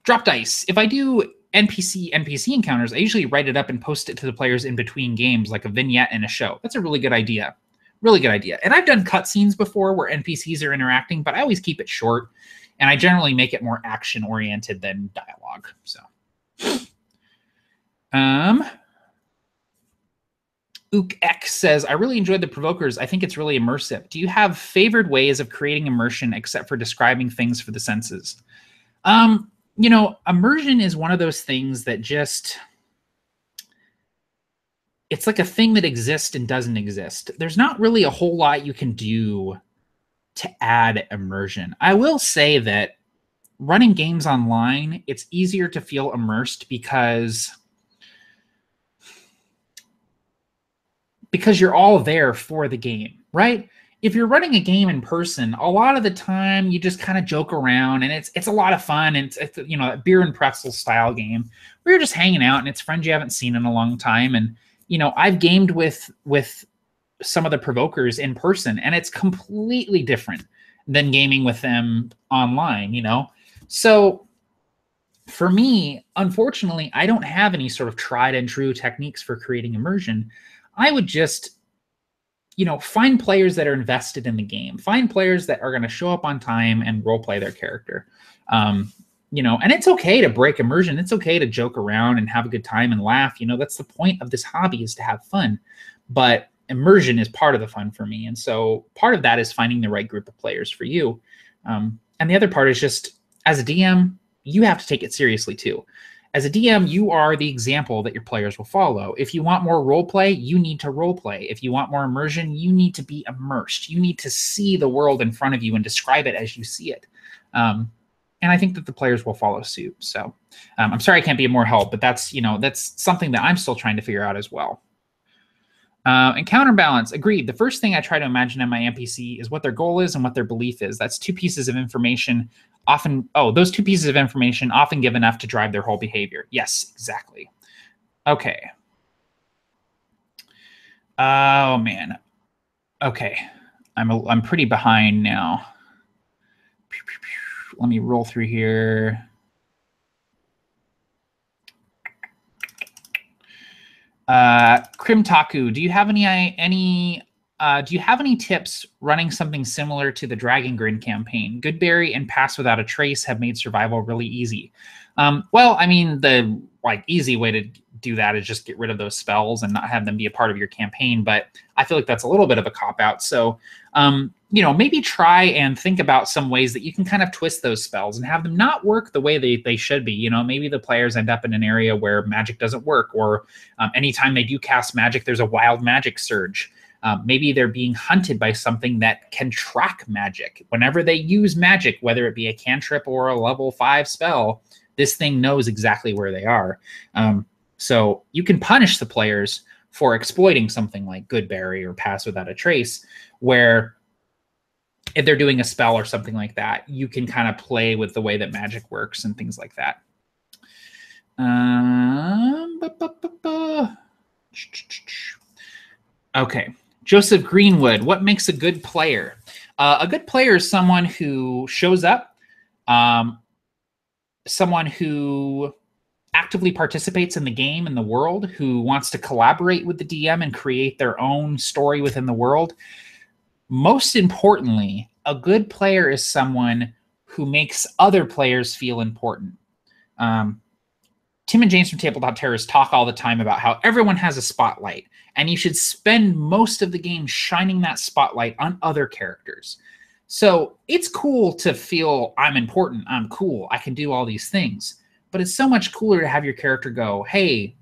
Drop dice. If I do NPC encounters, I usually write it up and post it to the players in between games, like a vignette in a show. That's a really good idea. Really good idea. And I've done cutscenes before where NPCs are interacting, but I always keep it short. And I generally make it more action-oriented than dialogue. So, Ook X says, I really enjoyed the Provokers. I think it's really immersive. Do you have favored ways of creating immersion except for describing things for the senses? You know, immersion is one of those things that just, it's like a thing that exists and doesn't exist. There's not really a whole lot you can do to add immersion. I will say that running games online, it's easier to feel immersed because you're all there for the game, right? If you're running a game in person, a lot of the time you just kind of joke around, and it's a lot of fun. And it's you know, a beer and pretzel style game where you're just hanging out and it's friends you haven't seen in a long time. And you know, I've gamed with some of the provokers in person, and it's completely different than gaming with them online, you know? So for me, unfortunately, I don't have any sort of tried and true techniques for creating immersion. I would just, you know, find players that are invested in the game, find players that are going to show up on time and role play their character. You know, and it's okay to break immersion. It's okay to joke around and have a good time and laugh. You know, that's the point of this hobby, is to have fun. But immersion is part of the fun for me. And so part of that is finding the right group of players for you. And the other part is just, as a DM, you have to take it seriously too. As a DM, you are the example that your players will follow. If you want more role play, you need to role play. If you want more immersion, you need to be immersed. You need to see the world in front of you and describe it as you see it. And I think that the players will follow suit. So I'm sorry I can't be of more help, but that's, you know, that's something that I'm still trying to figure out as well. And counterbalance, agreed. The first thing I try to imagine in my NPC is what their goal is and what their belief is. That's two pieces of information often, those two pieces of information often give enough to drive their whole behavior. Yes, exactly. Okay. Oh, man. Okay. I'm pretty behind now. Let me roll through here. Krimtaku, do you have any tips running something similar to the Dragon Grin campaign? Goodberry and Pass Without a Trace have made survival really easy. Well, I mean, the easy way to do that is just get rid of those spells and not have them be a part of your campaign. But I feel like that's a little bit of a cop-out. So, you know, maybe try and think about some ways that you can kind of twist those spells and have them not work the way they should be. You know, maybe the players end up in an area where magic doesn't work, or anytime they do cast magic, there's a wild magic surge. Maybe they're being hunted by something that can track magic. Whenever they use magic, whether it be a cantrip or a level 5 spell, this thing knows exactly where they are. So you can punish the players for exploiting something like Goodberry or Pass Without a Trace, where if they're doing a spell or something like that, you can kind of play with the way that magic works and things like that. Okay. Joseph Greenwood, what makes a good player? A good player is someone who shows up, someone who actively participates in the game and the world, who wants to collaborate with the DM and create their own story within the world. Most importantly, a good player is someone who makes other players feel important. Tim and James from Tabletop Terrorists talk all the time about how everyone has a spotlight, and you should spend most of the game shining that spotlight on other characters. So it's cool to feel I'm important, I'm cool, I can do all these things. But it's so much cooler to have your character go, hey,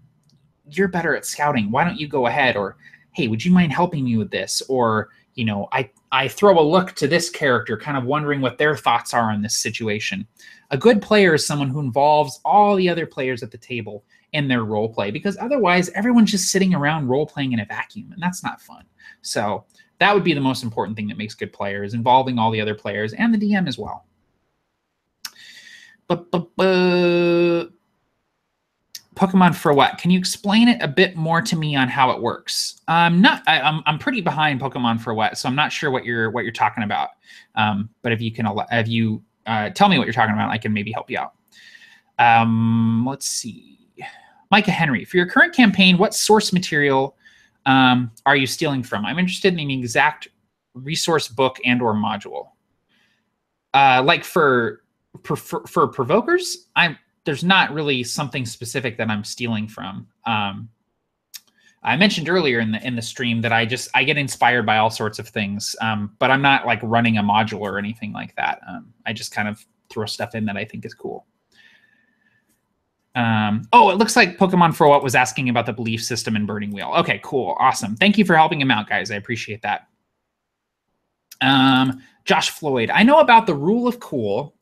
you're better at scouting. Why don't you go ahead? Or, hey, would you mind helping me with this? Or, you know, I throw a look to this character, kind of wondering what their thoughts are on this situation. A good player is someone who involves all the other players at the table in their role play, because otherwise everyone's just sitting around role playing in a vacuum, and that's not fun. So that would be the most important thing that makes good players, involving all the other players and the DM as well. Pokemon for what? Can you explain it a bit more to me on how it works? I'm pretty behind Pokemon for what, so I'm not sure what you're talking about. But if you can tell me what you're talking about, I can maybe help you out. Let's see. Micah Henry, for your current campaign, what source material are you stealing from? I'm interested in the exact resource book and or module. Like for provokers, there's not really something specific that I'm stealing from. I mentioned earlier in the stream that I get inspired by all sorts of things, but I'm not like running a module or anything like that. I just kind of throw stuff in that I think is cool. Oh, it looks like Pokemon For What was asking about the belief system in Burning Wheel. Okay, cool, awesome. Thank you for helping him out, guys. I appreciate that. Josh Floyd, I know about the rule of cool,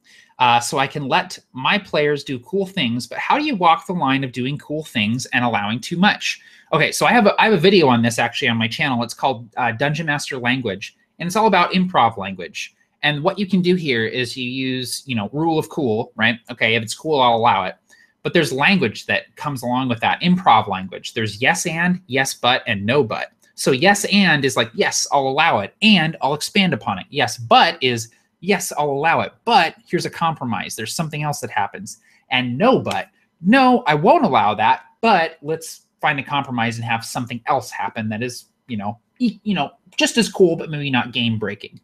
so I can let my players do cool things, but how do you walk the line of doing cool things and allowing too much? Okay, so I have a video on this actually on my channel. It's called Dungeon Master Language, and it's all about improv language. And what you can do here is you use, rule of cool, right? Okay, if it's cool, I'll allow it. But there's language that comes along with that, improv language. There's yes and, yes but, and no but. So yes and is like, yes, I'll allow it, and I'll expand upon it. Yes, but is, yes, I'll allow it, but here's a compromise. There's something else that happens. And no but, no, I won't allow that, but let's find a compromise and have something else happen that is, just as cool, but maybe not game breaking.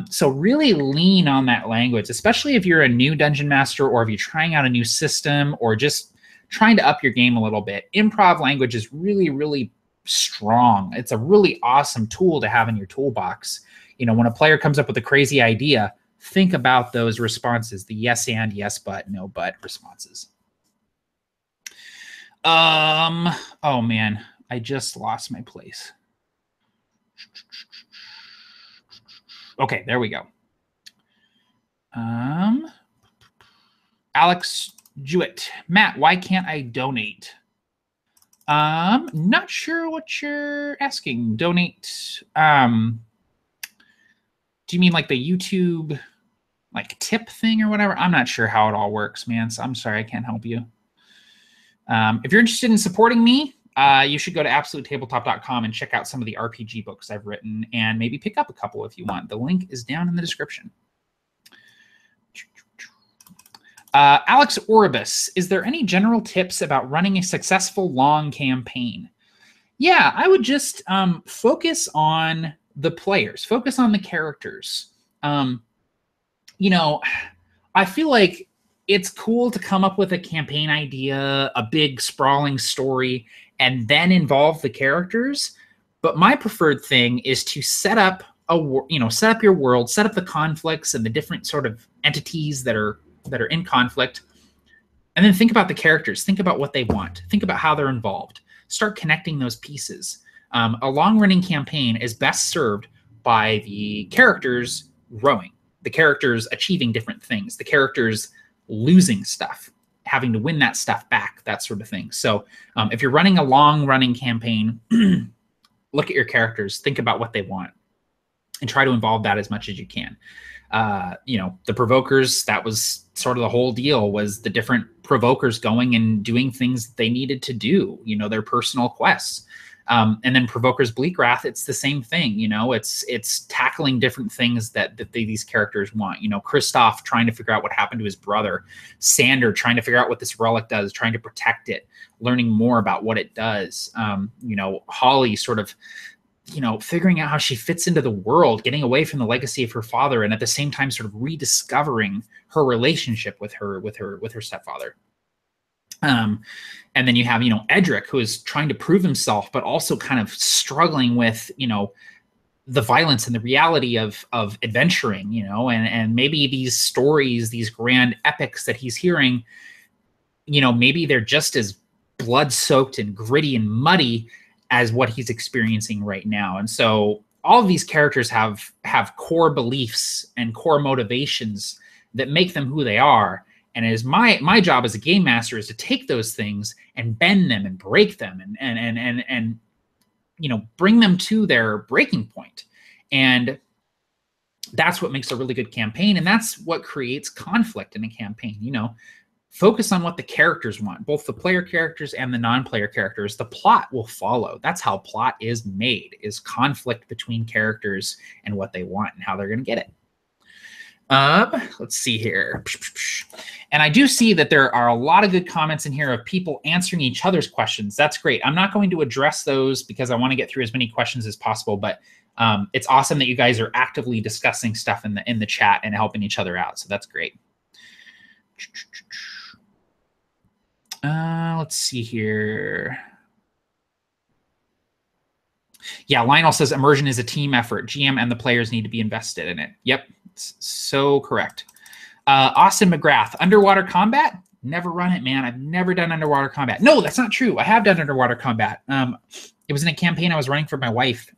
So really lean on that language, especially if you're a new dungeon master or if you're trying out a new system or just trying to up your game a little bit. Improv language is really, really strong. It's a really awesome tool to have in your toolbox. When a player comes up with a crazy idea, think about those responses, the yes and, yes but, no but responses. Oh man, I just lost my place. Okay, there we go. Alex Jewett, Matt, why can't I donate? Not sure what you're asking. Donate. Do you mean like the YouTube like tip thing or whatever? I'm not sure how it all works, man. So I'm sorry, I can't help you. If you're interested in supporting me, you should go to absolutetabletop.com and check out some of the RPG books I've written and maybe pick up a couple if you want. The link is down in the description. Alex Oribus, is there any general tips about running a successful long campaign? Yeah, I would just focus on the players, focus on the characters. I feel like it's cool to come up with a campaign idea, a big sprawling story, and then involve the characters. But my preferred thing is to set up set up your world, set up the conflicts and the different sort of entities that are in conflict, and then think about the characters, think about what they want, think about how they're involved, start connecting those pieces. A long-running campaign is best served by the characters growing, the characters achieving different things, the characters losing stuff, having to win that stuff back, that sort of thing. So if you're running a long-running campaign, look at your characters, think about what they want, and try to involve that as much as you can. The provokers, that was sort of the whole deal, was the different provokers going and doing things they needed to do, their personal quests. And then Provoker's Bleak Wrath, it's the same thing. It's tackling different things that these characters want. Kristoff trying to figure out what happened to his brother, Sander trying to figure out what this relic does, trying to protect it, learning more about what it does. Holly sort of figuring out how she fits into the world, getting away from the legacy of her father, and at the same time sort of rediscovering her relationship with her stepfather. And then you have, Edric, who is trying to prove himself, but also kind of struggling with, the violence and the reality of adventuring, and maybe these stories, these grand epics that he's hearing, maybe they're just as blood-soaked and gritty and muddy as what he's experiencing right now. And so all of these characters have core beliefs and core motivations that make them who they are. And it is my job as a game master is to take those things and bend them and break them and bring them to their breaking point. And that's what makes a really good campaign. And that's what creates conflict in a campaign. Focus on what the characters want, both the player characters and the non-player characters. The plot will follow. That's how plot is made, is conflict between characters and what they want and how they're going to get it. Let's see here. And I do see that there are a lot of good comments in here of people answering each other's questions. That's great. I'm not going to address those because I want to get through as many questions as possible, but it's awesome that you guys are actively discussing stuff in the chat and helping each other out. So that's great. Let's see here. Yeah, Lionel says immersion is a team effort. GM and the players need to be invested in it. Yep, it's so correct. Austin McGrath, underwater combat? Never run it, man. I've never done underwater combat. No, that's not true. I have done underwater combat. It was in a campaign I was running for my wife,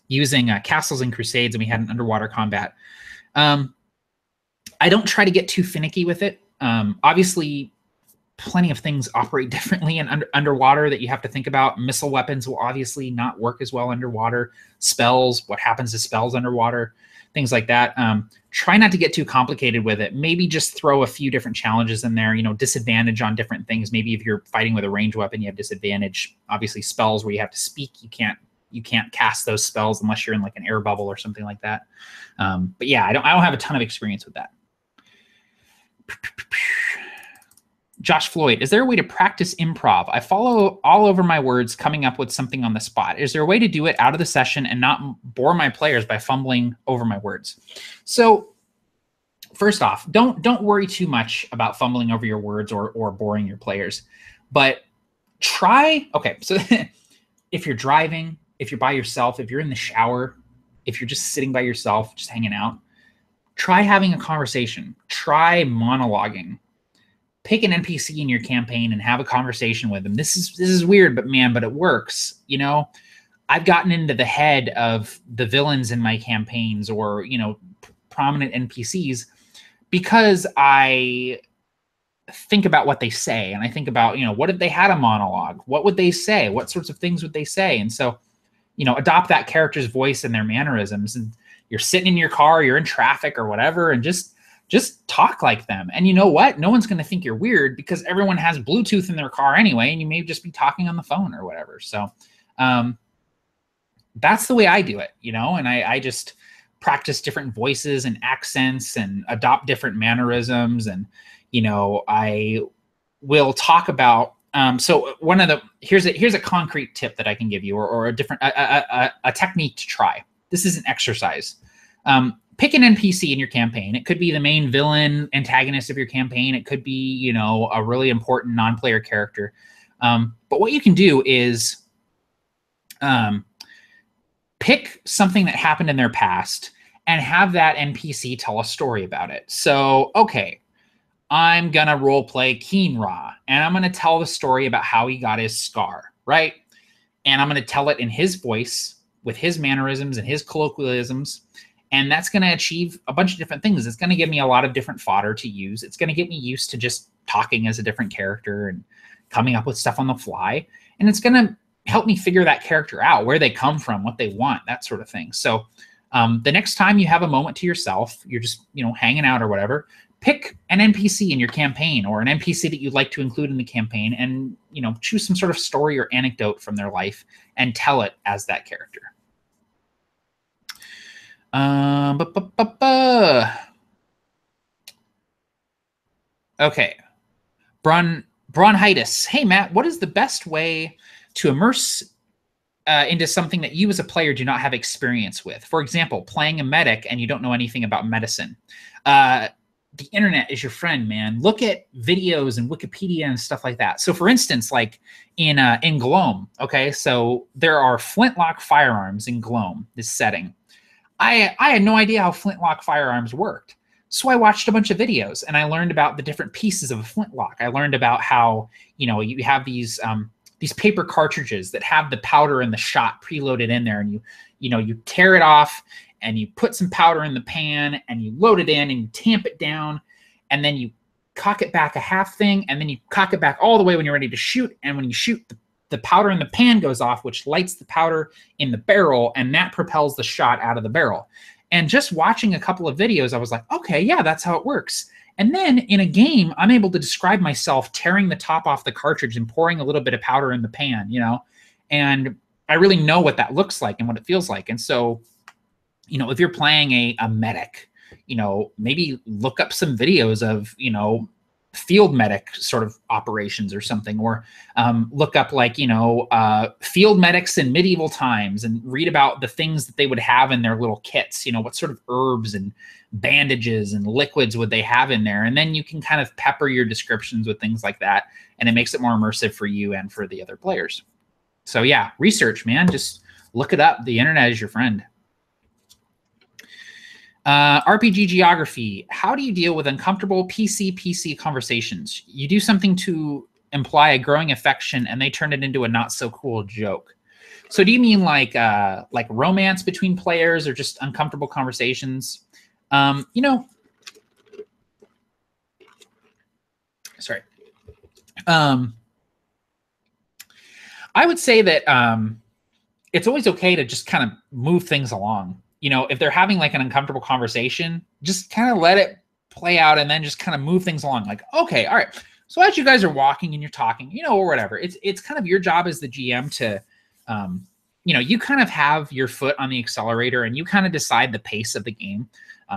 using Castles and Crusades, and we had an underwater combat. I don't try to get too finicky with it. Obviously, plenty of things operate differently in underwater that you have to think about. Missile weapons will obviously not work as well underwater. Spells, what happens to spells underwater, things like that. Try not to get too complicated with it. Maybe just throw a few different challenges in there, you know, disadvantage on different things. Maybe if you're fighting with a ranged weapon, you have disadvantage. Obviously spells where you have to speak, you can't cast those spells unless you're in like an air bubble or something like that. But yeah, I don't have a ton of experience with that. Josh Floyd, is there a way to practice improv? I follow all over my words coming up with something on the spot. Is there a way to do it out of the session and not bore my players by fumbling over my words? So first off, don't worry too much about fumbling over your words or boring your players. But try, okay, so if you're driving, if you're by yourself, if you're in the shower, if you're just sitting by yourself, just hanging out, try having a conversation. Try monologuing. Pick an NPC in your campaign and have a conversation with them. This is weird, but man, it works. You know, I've gotten into the head of the villains in my campaigns, or, you know, prominent NPCs, because I think about what they say, and I think about, you know, what if they had a monologue? What would they say? What sorts of things would they say? And so, you know, adopt that character's voice and their mannerisms. And you're sitting in your car, you're in traffic or whatever, and just talk like them. And you know what? No one's going to think you're weird because everyone has Bluetooth in their car anyway, and you may just be talking on the phone or whatever. So that's the way I do it, you know, and I just practice different voices and accents and adopt different mannerisms. And, you know, I will talk about, so one of the, here's a concrete tip that I can give you, or a different, a technique to try. This is an exercise. Pick an NPC in your campaign. It could be the main villain antagonist of your campaign. It could be, you know, a really important non-player character. But what you can do is pick something that happened in their past and have that NPC tell a story about it. So, okay, I'm going to role play Keen-Ra, and I'm going to tell the story about how he got his scar, right? And I'm going to tell it in his voice with his mannerisms and his colloquialisms. And that's going to achieve a bunch of different things. It's going to give me a lot of different fodder to use. It's going to get me used to just talking as a different character and coming up with stuff on the fly. And it's going to help me figure that character out, where they come from, what they want, that sort of thing. So the next time you have a moment to yourself, you're just, you know, hanging out or whatever, pick an NPC in your campaign, or an NPC that you'd like to include in the campaign, and, you know, choose some sort of story or anecdote from their life and tell it as that character. Okay. Bronchitis. Hey, Matt, what is the best way to immerse into something that you as a player do not have experience with? For example, playing a medic and you don't know anything about medicine. The internet is your friend, man. Look at videos and Wikipedia and stuff like that. So for instance, like in Gloam, okay, so there are flintlock firearms in Gloam, this setting. I had no idea how flintlock firearms worked. So I watched a bunch of videos and I learned about the different pieces of a flintlock. I learned about how, you know, you have these paper cartridges that have the powder and the shot preloaded in there, and you tear it off and you put some powder in the pan and you load it in and you tamp it down, and then you cock it back a half thing, and then you cock it back all the way when you're ready to shoot. And when you shoot, the powder in the pan goes off, which lights the powder in the barrel, and that propels the shot out of the barrel. And just watching a couple of videos, I was like, okay, yeah, that's how it works. And then in a game, I'm able to describe myself tearing the top off the cartridge and pouring a little bit of powder in the pan, you know, and I really know what that looks like and what it feels like. And so, you know, if you're playing a medic, you know, maybe look up some videos of, you know, field medic sort of operations or something, or look up, like, you know, field medics in medieval times and read about the things that they would have in their little kits. You know, what sort of herbs and bandages and liquids would they have in there? And then you can kind of pepper your descriptions with things like that, and it makes it more immersive for you and for the other players. So yeah, research, man. Just look it up. The internet is your friend. RPG geography. How do you deal with uncomfortable PC conversations? You do something to imply a growing affection and they turn it into a not so cool joke. So do you mean like romance between players or just uncomfortable conversations? You know, sorry. I would say that it's always okay to just kind of move things along. You know, if they're having like an uncomfortable conversation, just kind of let it play out and then just kind of move things along. Like, okay, all right. So as you guys are walking and you're talking, you know, or whatever, it's kind of your job as the GM to, you know, you kind of have your foot on the accelerator and you kind of decide the pace of the game.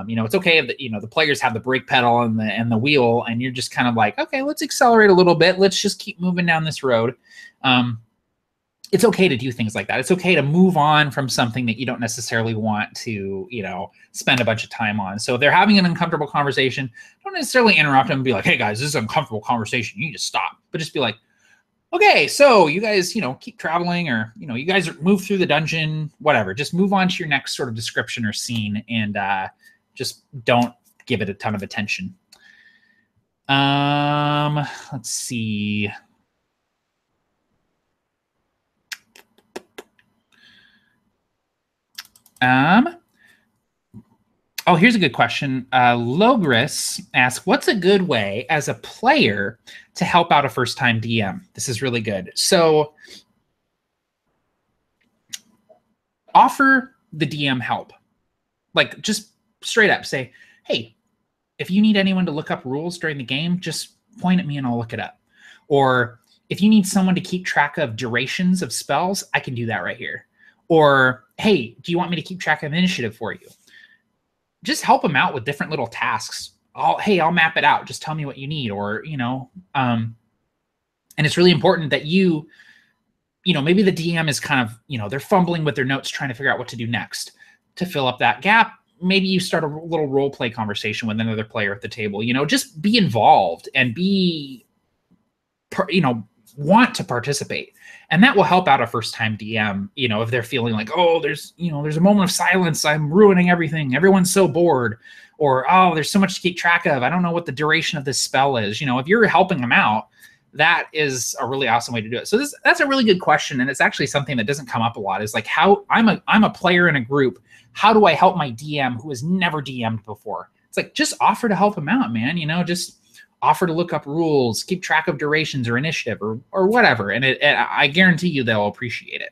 You know, it's okay if you know, the players have the brake pedal and the wheel, and you're just kind of like, okay, let's accelerate a little bit. Let's just keep moving down this road. It's okay to do things like that. It's okay to move on from something that you don't necessarily want to, you know, spend a bunch of time on. So if they're having an uncomfortable conversation, don't necessarily interrupt them and be like, hey guys, this is an uncomfortable conversation. You need to stop. But just be like, okay, so you guys, you know, keep traveling, or, you know, you guys move through the dungeon, whatever. Just move on to your next sort of description or scene, and just don't give it a ton of attention. Let's see. Oh, here's a good question. Logris asks, what's a good way as a player to help out a first-time DM? This is really good. So offer the DM help. Like, just straight up say, hey, if you need anyone to look up rules during the game, just point at me and I'll look it up. Or if you need someone to keep track of durations of spells, I can do that right here. Or, hey, do you want me to keep track of initiative for you? Just help them out with different little tasks. I'll map it out. Just tell me what you need. Or, you know, and it's really important that you know, maybe the DM is kind of, you know, they're fumbling with their notes trying to figure out what to do next. To fill up that gap, maybe you start a little role play conversation with another player at the table. You know, just be involved and be, you know, want to participate. And that will help out a first-time DM, you know, if they're feeling like, oh, there's a moment of silence. I'm ruining everything. Everyone's so bored. Or, oh, there's so much to keep track of. I don't know what the duration of this spell is. You know, if you're helping them out, that is a really awesome way to do it. So that's a really good question. And it's actually something that doesn't come up a lot, is like, how I'm a player in a group. How do I help my DM who has never DM'd before? It's like, just offer to help them out, man. You know, just offer to look up rules, keep track of durations or initiative or whatever. And I guarantee you they'll appreciate it.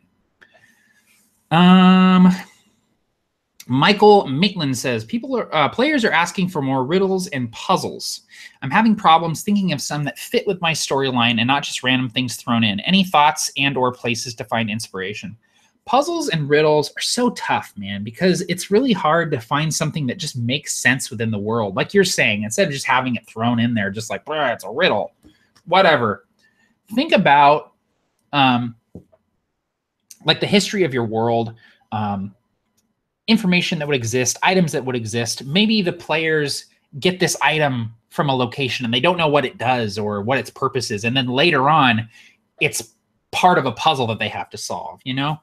Michael Maitland says, players are asking for more riddles and puzzles. I'm having problems thinking of some that fit with my storyline and not just random things thrown in. Any thoughts and or places to find inspiration? Puzzles and riddles are so tough, man, because it's really hard to find something that just makes sense within the world. Like you're saying, instead of just having it thrown in there, just like, it's a riddle, whatever. Think about like the history of your world, information that would exist, items that would exist. Maybe the players get this item from a location and they don't know what it does or what its purpose is. And then later on, it's part of a puzzle that they have to solve, you know?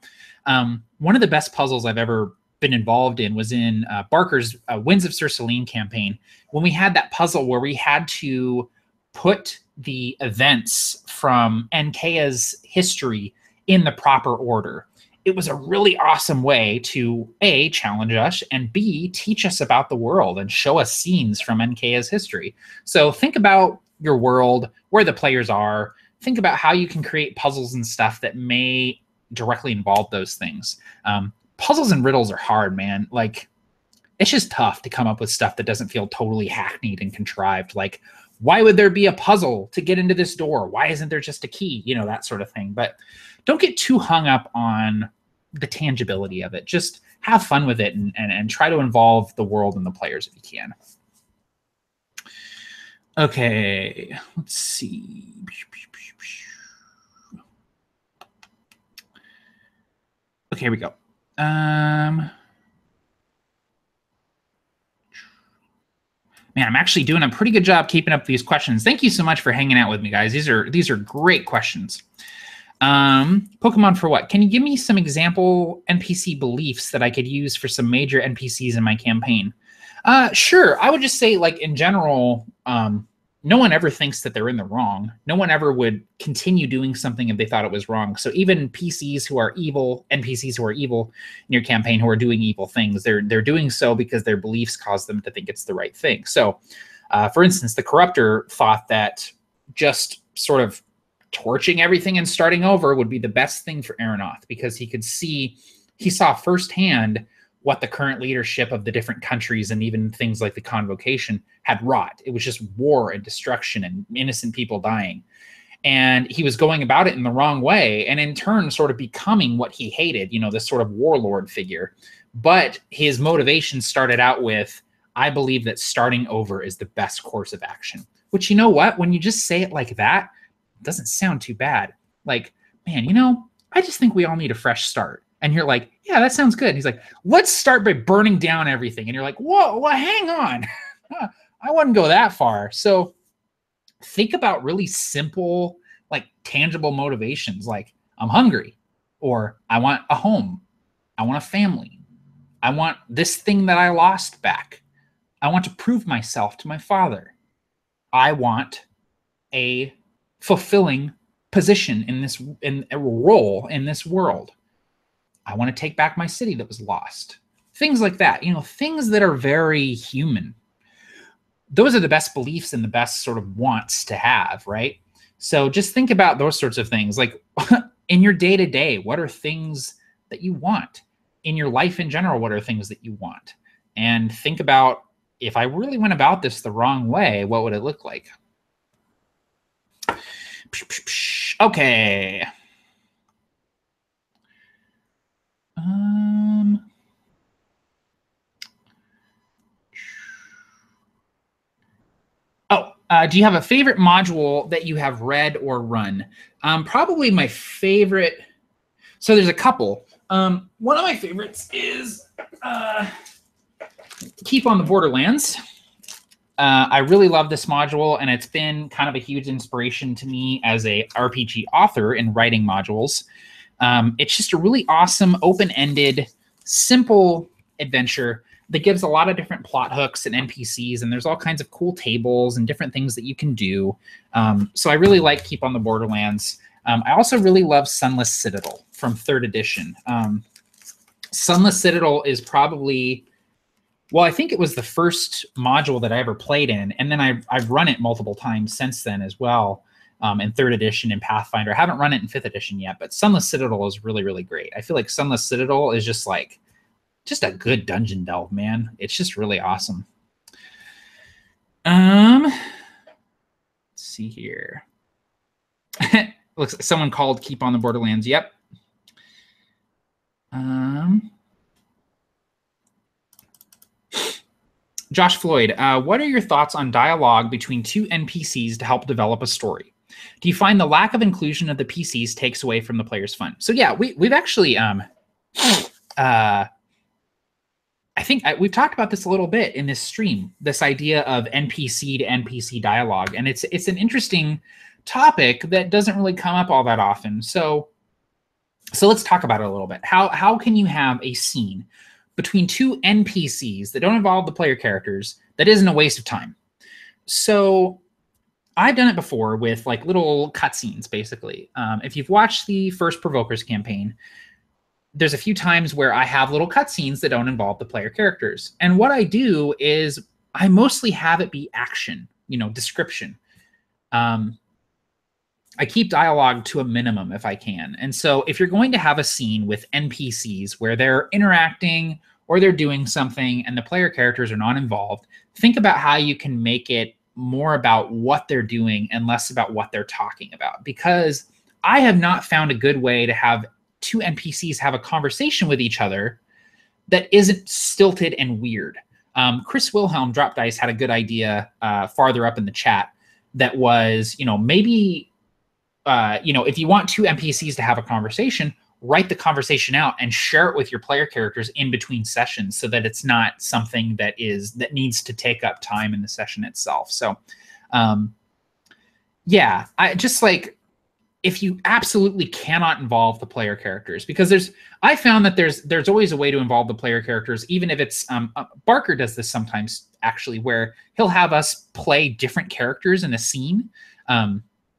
One of the best puzzles I've ever been involved in was in Barker's Winds of Sir Celine campaign, when we had that puzzle where we had to put the events from Enkea's history in the proper order. It was a really awesome way to A, challenge us, and B, teach us about the world and show us scenes from Enkea's history. So think about your world, where the players are. Think about how you can create puzzles and stuff that may directly involve those things. Puzzles and riddles are hard, man. Like, it's just tough to come up with stuff that doesn't feel totally hackneyed and contrived. Like, why would there be a puzzle to get into this door? Why isn't there just a key? You know, that sort of thing. But don't get too hung up on the tangibility of it. Just have fun with it and try to involve the world and the players if you can. Okay, let's see. Okay, here we go. Man, I'm actually doing a pretty good job keeping up these questions. Thank you so much for hanging out with me, guys. These are great questions. Pokemon for what? Can you give me some example NPC beliefs that I could use for some major NPCs in my campaign? Sure. I would just say, like, in general, no one ever thinks that they're in the wrong. No one ever would continue doing something if they thought it was wrong. So even NPCs who are evil in your campaign who are doing evil things, they're doing so because their beliefs cause them to think it's the right thing. So, for instance, the Corruptor thought that just sort of torching everything and starting over would be the best thing for Aeronoth, because he saw firsthand what the current leadership of the different countries and even things like the Convocation had wrought. It was just war and destruction and innocent people dying. And he was going about it in the wrong way, and in turn sort of becoming what he hated, this sort of warlord figure. But his motivation started out with, I believe that starting over is the best course of action. Which, you know what? When you just say it like that, it doesn't sound too bad. Like, man, I just think we all need a fresh start. And you're like, yeah, that sounds good. And he's like, let's start by burning down everything. And you're like, whoa, well, hang on. I wouldn't go that far. So think about really simple, like tangible motivations. Like, I'm hungry, or I want a home. I want a family. I want this thing that I lost back. I want to prove myself to my father. I want a fulfilling position in a role in this world. I want to take back my city that was lost. Things like that, things that are very human. Those are the best beliefs and the best sort of wants to have, right? So just think about those sorts of things. Like in your day-to-day, what are things that you want? In your life in general, what are things that you want? And think about, if I really went about this the wrong way, what would it look like? Okay. Do you have a favorite module that you have read or run? Probably my favorite. So there's a couple. One of my favorites is Keep on the Borderlands. I really love this module, and it's been kind of a huge inspiration to me as a RPG author in writing modules. It's just a really awesome, open-ended, simple adventure that gives a lot of different plot hooks and NPCs, and there's all kinds of cool tables and different things that you can do. So I really like Keep on the Borderlands. I also really love Sunless Citadel from 3rd edition. Sunless Citadel is probably, well, I think it was the first module that I ever played in, and then I've run it multiple times since then as well. In 3rd edition and Pathfinder. I haven't run it in 5th edition yet, but Sunless Citadel is really, really great. I feel like Sunless Citadel is just a good dungeon delve, man. It's just really awesome. Let's see here. Looks like someone called Keep on the Borderlands. Yep. Josh Floyd, what are your thoughts on dialogue between two NPCs to help develop a story? Do you find the lack of inclusion of the PCs takes away from the player's fun? So yeah, we've actually I think we've talked about this a little bit in this stream, this idea of NPC to NPC dialogue, and it's an interesting topic that doesn't really come up all that often. So let's talk about it a little bit. How can you have a scene between two NPCs that don't involve the player characters that isn't a waste of time? So I've done it before with like little cutscenes, basically. If you've watched the first Provokers campaign, there's a few times where I have little cutscenes that don't involve the player characters. And what I do is I mostly have it be action, description. I keep dialogue to a minimum if I can. And so if you're going to have a scene with NPCs where they're interacting or they're doing something and the player characters are not involved, think about how you can make it more about what they're doing and less about what they're talking about. Because I have not found a good way to have two NPCs have a conversation with each other that isn't stilted and weird. Chris Wilhelm, Drop Dice, had a good idea farther up in the chat that was, maybe, if you want two NPCs to have a conversation, write the conversation out and share it with your player characters in between sessions so that it's not something that needs to take up time in the session itself. So, yeah, I just like, if you absolutely cannot involve the player characters, because I found that there's always a way to involve the player characters, even if it's Barker does this sometimes actually, where he'll have us play different characters in a scene,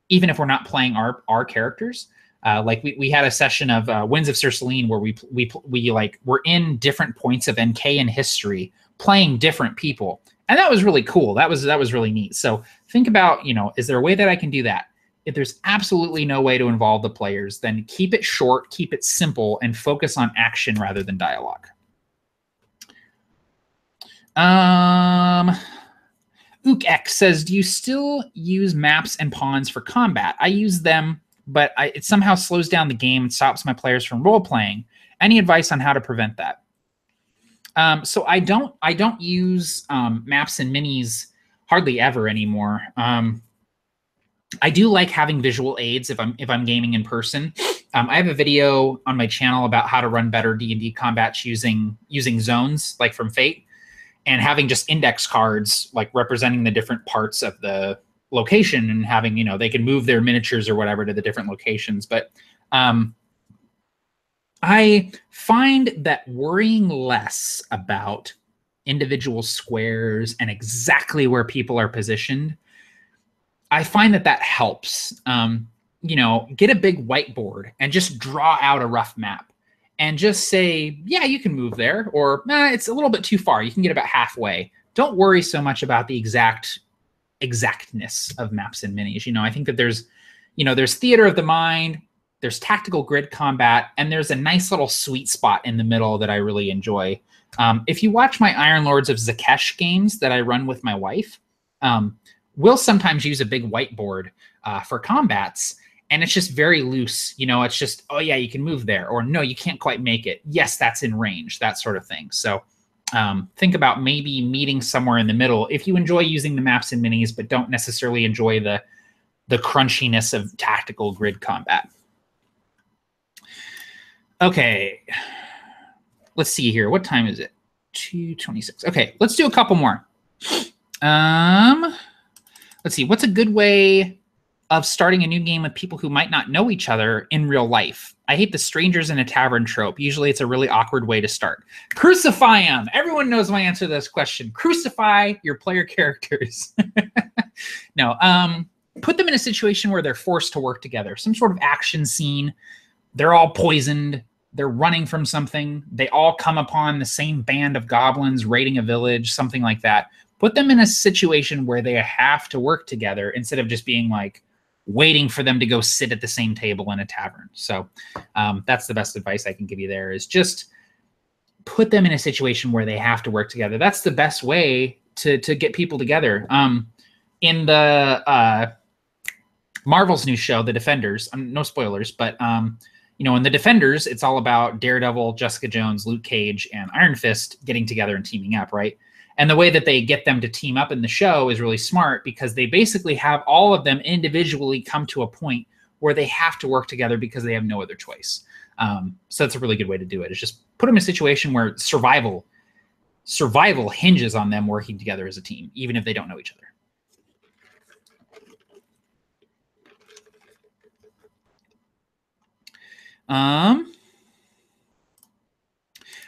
even if we're not playing our characters. Like we had a session of Winds of Sir Celine where we like were in different points of NK in history, playing different people, and that was really cool. That was really neat. So think about, is there a way that I can do that? If there's absolutely no way to involve the players, then keep it short, keep it simple, and focus on action rather than dialogue. Ook says, do you still use maps and pawns for combat? I use them, but it somehow slows down the game and stops my players from role-playing. Any advice on how to prevent that? So I don't use maps and minis hardly ever anymore. I do like having visual aids if I'm gaming in person. I have a video on my channel about how to run better D&D combats using zones like from Fate, and having just index cards like representing the different parts of the location, and having, they can move their miniatures or whatever to the different locations. But I find that worrying less about individual squares and exactly where people are positioned, I find that helps. Get a big whiteboard and just draw out a rough map and just say, yeah, you can move there, or nah, it's a little bit too far. You can get about halfway. Don't worry so much about the exactness of maps and minis. I think that there's theater of the mind, there's tactical grid combat, and there's a nice little sweet spot in the middle that I really enjoy. If you watch my Iron Lords of Zakesh games that I run with my wife, we'll sometimes use a big whiteboard for combats, and it's just very loose. It's just, oh yeah, you can move there, or no, you can't quite make it. Yes, that's in range, that sort of thing. So think about maybe meeting somewhere in the middle if you enjoy using the maps and minis, but don't necessarily enjoy the crunchiness of tactical grid combat. Okay, let's see here. What time is it? 2:26. Okay, let's do a couple more. Let's see. What's a good way of starting a new game with people who might not know each other in real life? I hate the strangers in a tavern trope. Usually it's a really awkward way to start. Crucify them. Everyone knows my answer to this question. Crucify your player characters. No, put them in a situation where they're forced to work together. Some sort of action scene. They're all poisoned. They're running from something. They all come upon the same band of goblins raiding a village, something like that. Put them in a situation where they have to work together instead of just being like waiting for them to go sit at the same table in a tavern. So that's the best advice I can give you there, is just put them in a situation where they have to work together. That's the best way to get people together. In the Marvel's new show, The Defenders, no spoilers, but in The Defenders, it's all about Daredevil, Jessica Jones, Luke Cage, and Iron Fist getting together and teaming up, right? And the way that they get them to team up in the show is really smart, because they basically have all of them individually come to a point where they have to work together because they have no other choice. So that's a really good way to do it, is just put them in a situation where survival hinges on them working together as a team, even if they don't know each other.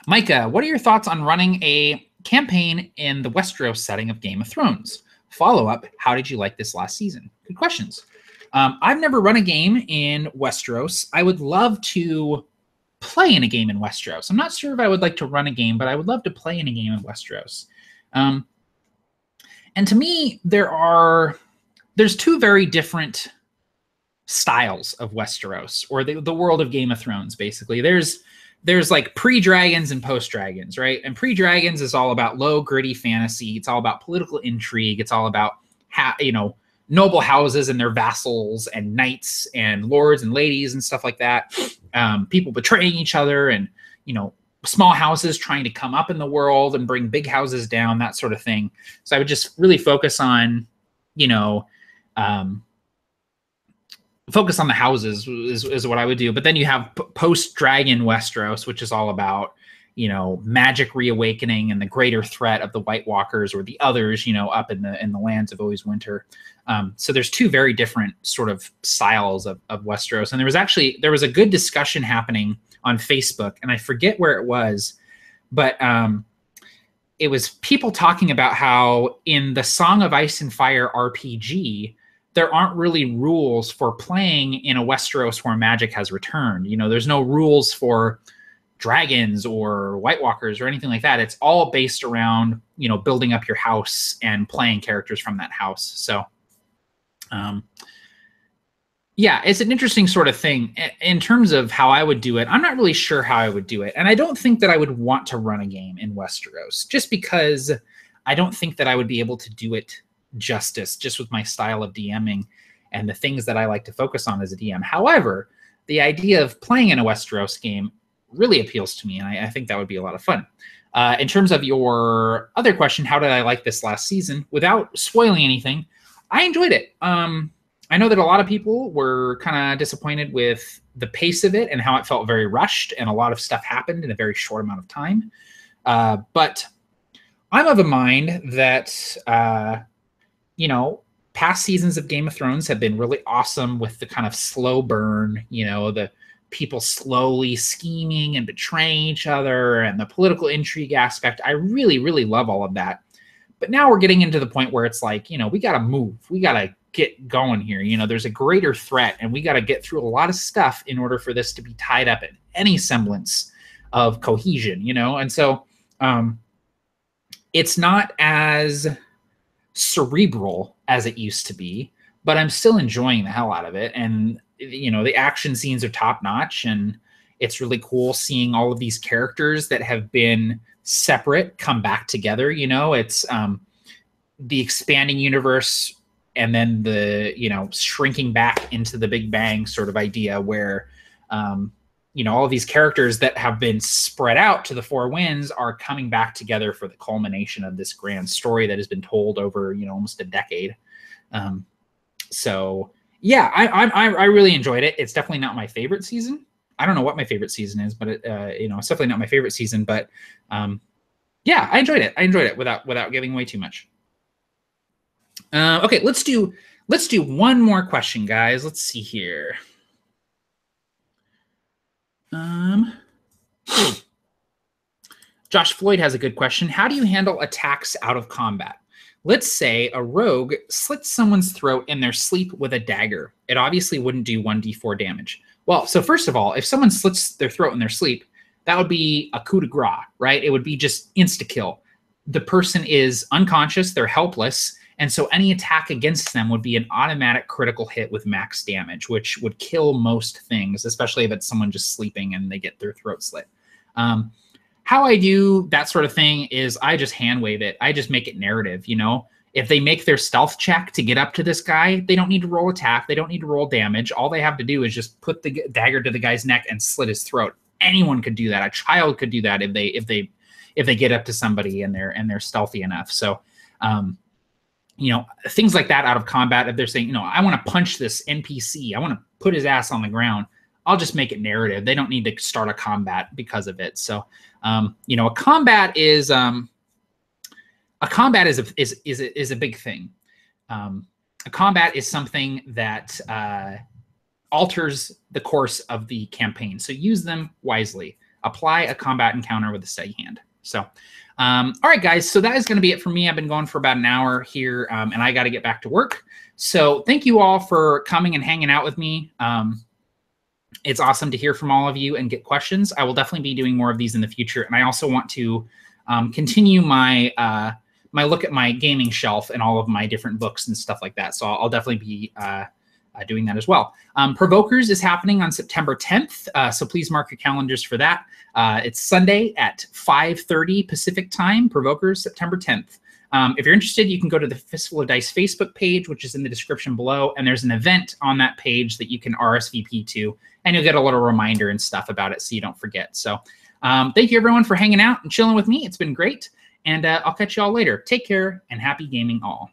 Micah, what are your thoughts on running a campaign in the Westeros setting of Game of Thrones? Follow-up, how did you like this last season? Good questions. I've never run a game in Westeros. I would love to play in a game in Westeros. I'm not sure if I would like to run a game, but I would love to play in a game in Westeros. And to me, there's two very different styles of Westeros, or the world of Game of Thrones, basically. There's like pre-dragons and post-dragons, right? And pre-dragons is all about low, gritty fantasy. It's all about political intrigue. It's all about, noble houses and their vassals and knights and lords and ladies and stuff like that. People betraying each other, and, small houses trying to come up in the world and bring big houses down, that sort of thing. So I would just really focus on, focus on the houses is what I would do. But then you have post-dragon Westeros, which is all about, you know, magic reawakening and the greater threat of the White Walkers or the others, you know, up in the lands of Always Winter. So there's two very different sort of styles of Westeros. And there was a good discussion happening on Facebook, and I forget where it was, but it was people talking about how in the Song of Ice and Fire RPG, there aren't really rules for playing in a Westeros where magic has returned. You know, there's no rules for dragons or White Walkers or anything like that. It's all based around, you know, building up your house and playing characters from that house. So, yeah, it's an interesting sort of thing. In terms of how I would do it, I'm not really sure how I would do it. And I don't think that I would want to run a game in Westeros, just because I don't think that I would be able to do it justice just with my style of DMing and the things that I like to focus on as a DM. However, the idea of playing in a Westeros game really appeals to me, and I think that would be a lot of fun. In terms of your other question, how did I like this last season? Without spoiling anything, I enjoyed it. I know that a lot of people were kind of disappointed with the pace of it and how it felt very rushed, and a lot of stuff happened in a very short amount of time. But I'm of a mind that, you know, past seasons of Game of Thrones have been really awesome with the kind of slow burn, you know, the people slowly scheming and betraying each other and the political intrigue aspect. I really, really love all of that. But now we're getting into the point where it's like, you know, we got to move. We got to get going here. You know, there's a greater threat, and we got to get through a lot of stuff in order for this to be tied up in any semblance of cohesion, you know? And so it's not as cerebral as it used to be, but I'm still enjoying the hell out of it. And, you know, the action scenes are top notch, and it's really cool seeing all of these characters that have been separate come back together. You know, it's the expanding universe and then the, you know, shrinking back into the Big Bang sort of idea where, you know, all of these characters that have been spread out to the four winds are coming back together for the culmination of this grand story that has been told over, you know, almost a decade. So yeah, I really enjoyed it. It's definitely not my favorite season. I don't know what my favorite season is, but it, you know, it's definitely not my favorite season, but yeah, I enjoyed it. I enjoyed it without giving away too much. Okay, let's do one more question, guys. Let's see here. Josh Floyd has a good question. How do you handle attacks out of combat? Let's say a rogue slits someone's throat in their sleep with a dagger. It obviously wouldn't do 1d4 damage. Well, so first of all, if someone slits their throat in their sleep, that would be a coup de grace, right? It would be just insta-kill. The person is unconscious, they're helpless, and so any attack against them would be an automatic critical hit with max damage, which would kill most things, especially if it's someone just sleeping and they get their throat slit. How I do that sort of thing is I just hand wave it. I just make it narrative, you know? If they make their stealth check to get up to this guy, they don't need to roll attack. They don't need to roll damage. All they have to do is just put the dagger to the guy's neck and slit his throat. Anyone could do that. A child could do that if they get up to somebody and they're stealthy enough. So, you know, things like that out of combat, if they're saying, you know, I want to punch this NPC, I want to put his ass on the ground, I'll just make it narrative. They don't need to start a combat because of it. So, you know, a combat is a big thing. A combat is something that alters the course of the campaign. So use them wisely. Apply a combat encounter with a steady hand. So, all right, guys. So that is going to be it for me. I've been going for about an hour here, and I got to get back to work. So thank you all for coming and hanging out with me. It's awesome to hear from all of you and get questions. I will definitely be doing more of these in the future. And I also want to continue my my look at my gaming shelf and all of my different books and stuff like that. So I'll definitely be doing that as well. Provokers is happening on September 10th. So please mark your calendars for that. It's Sunday at 5:30 Pacific time, Provokers, September 10th. If you're interested, you can go to the Fistful of Dice Facebook page, which is in the description below. And there's an event on that page that you can RSVP to, and you'll get a little reminder and stuff about it so you don't forget. So thank you, everyone, for hanging out and chilling with me. It's been great. And I'll catch you all later. Take care and happy gaming all.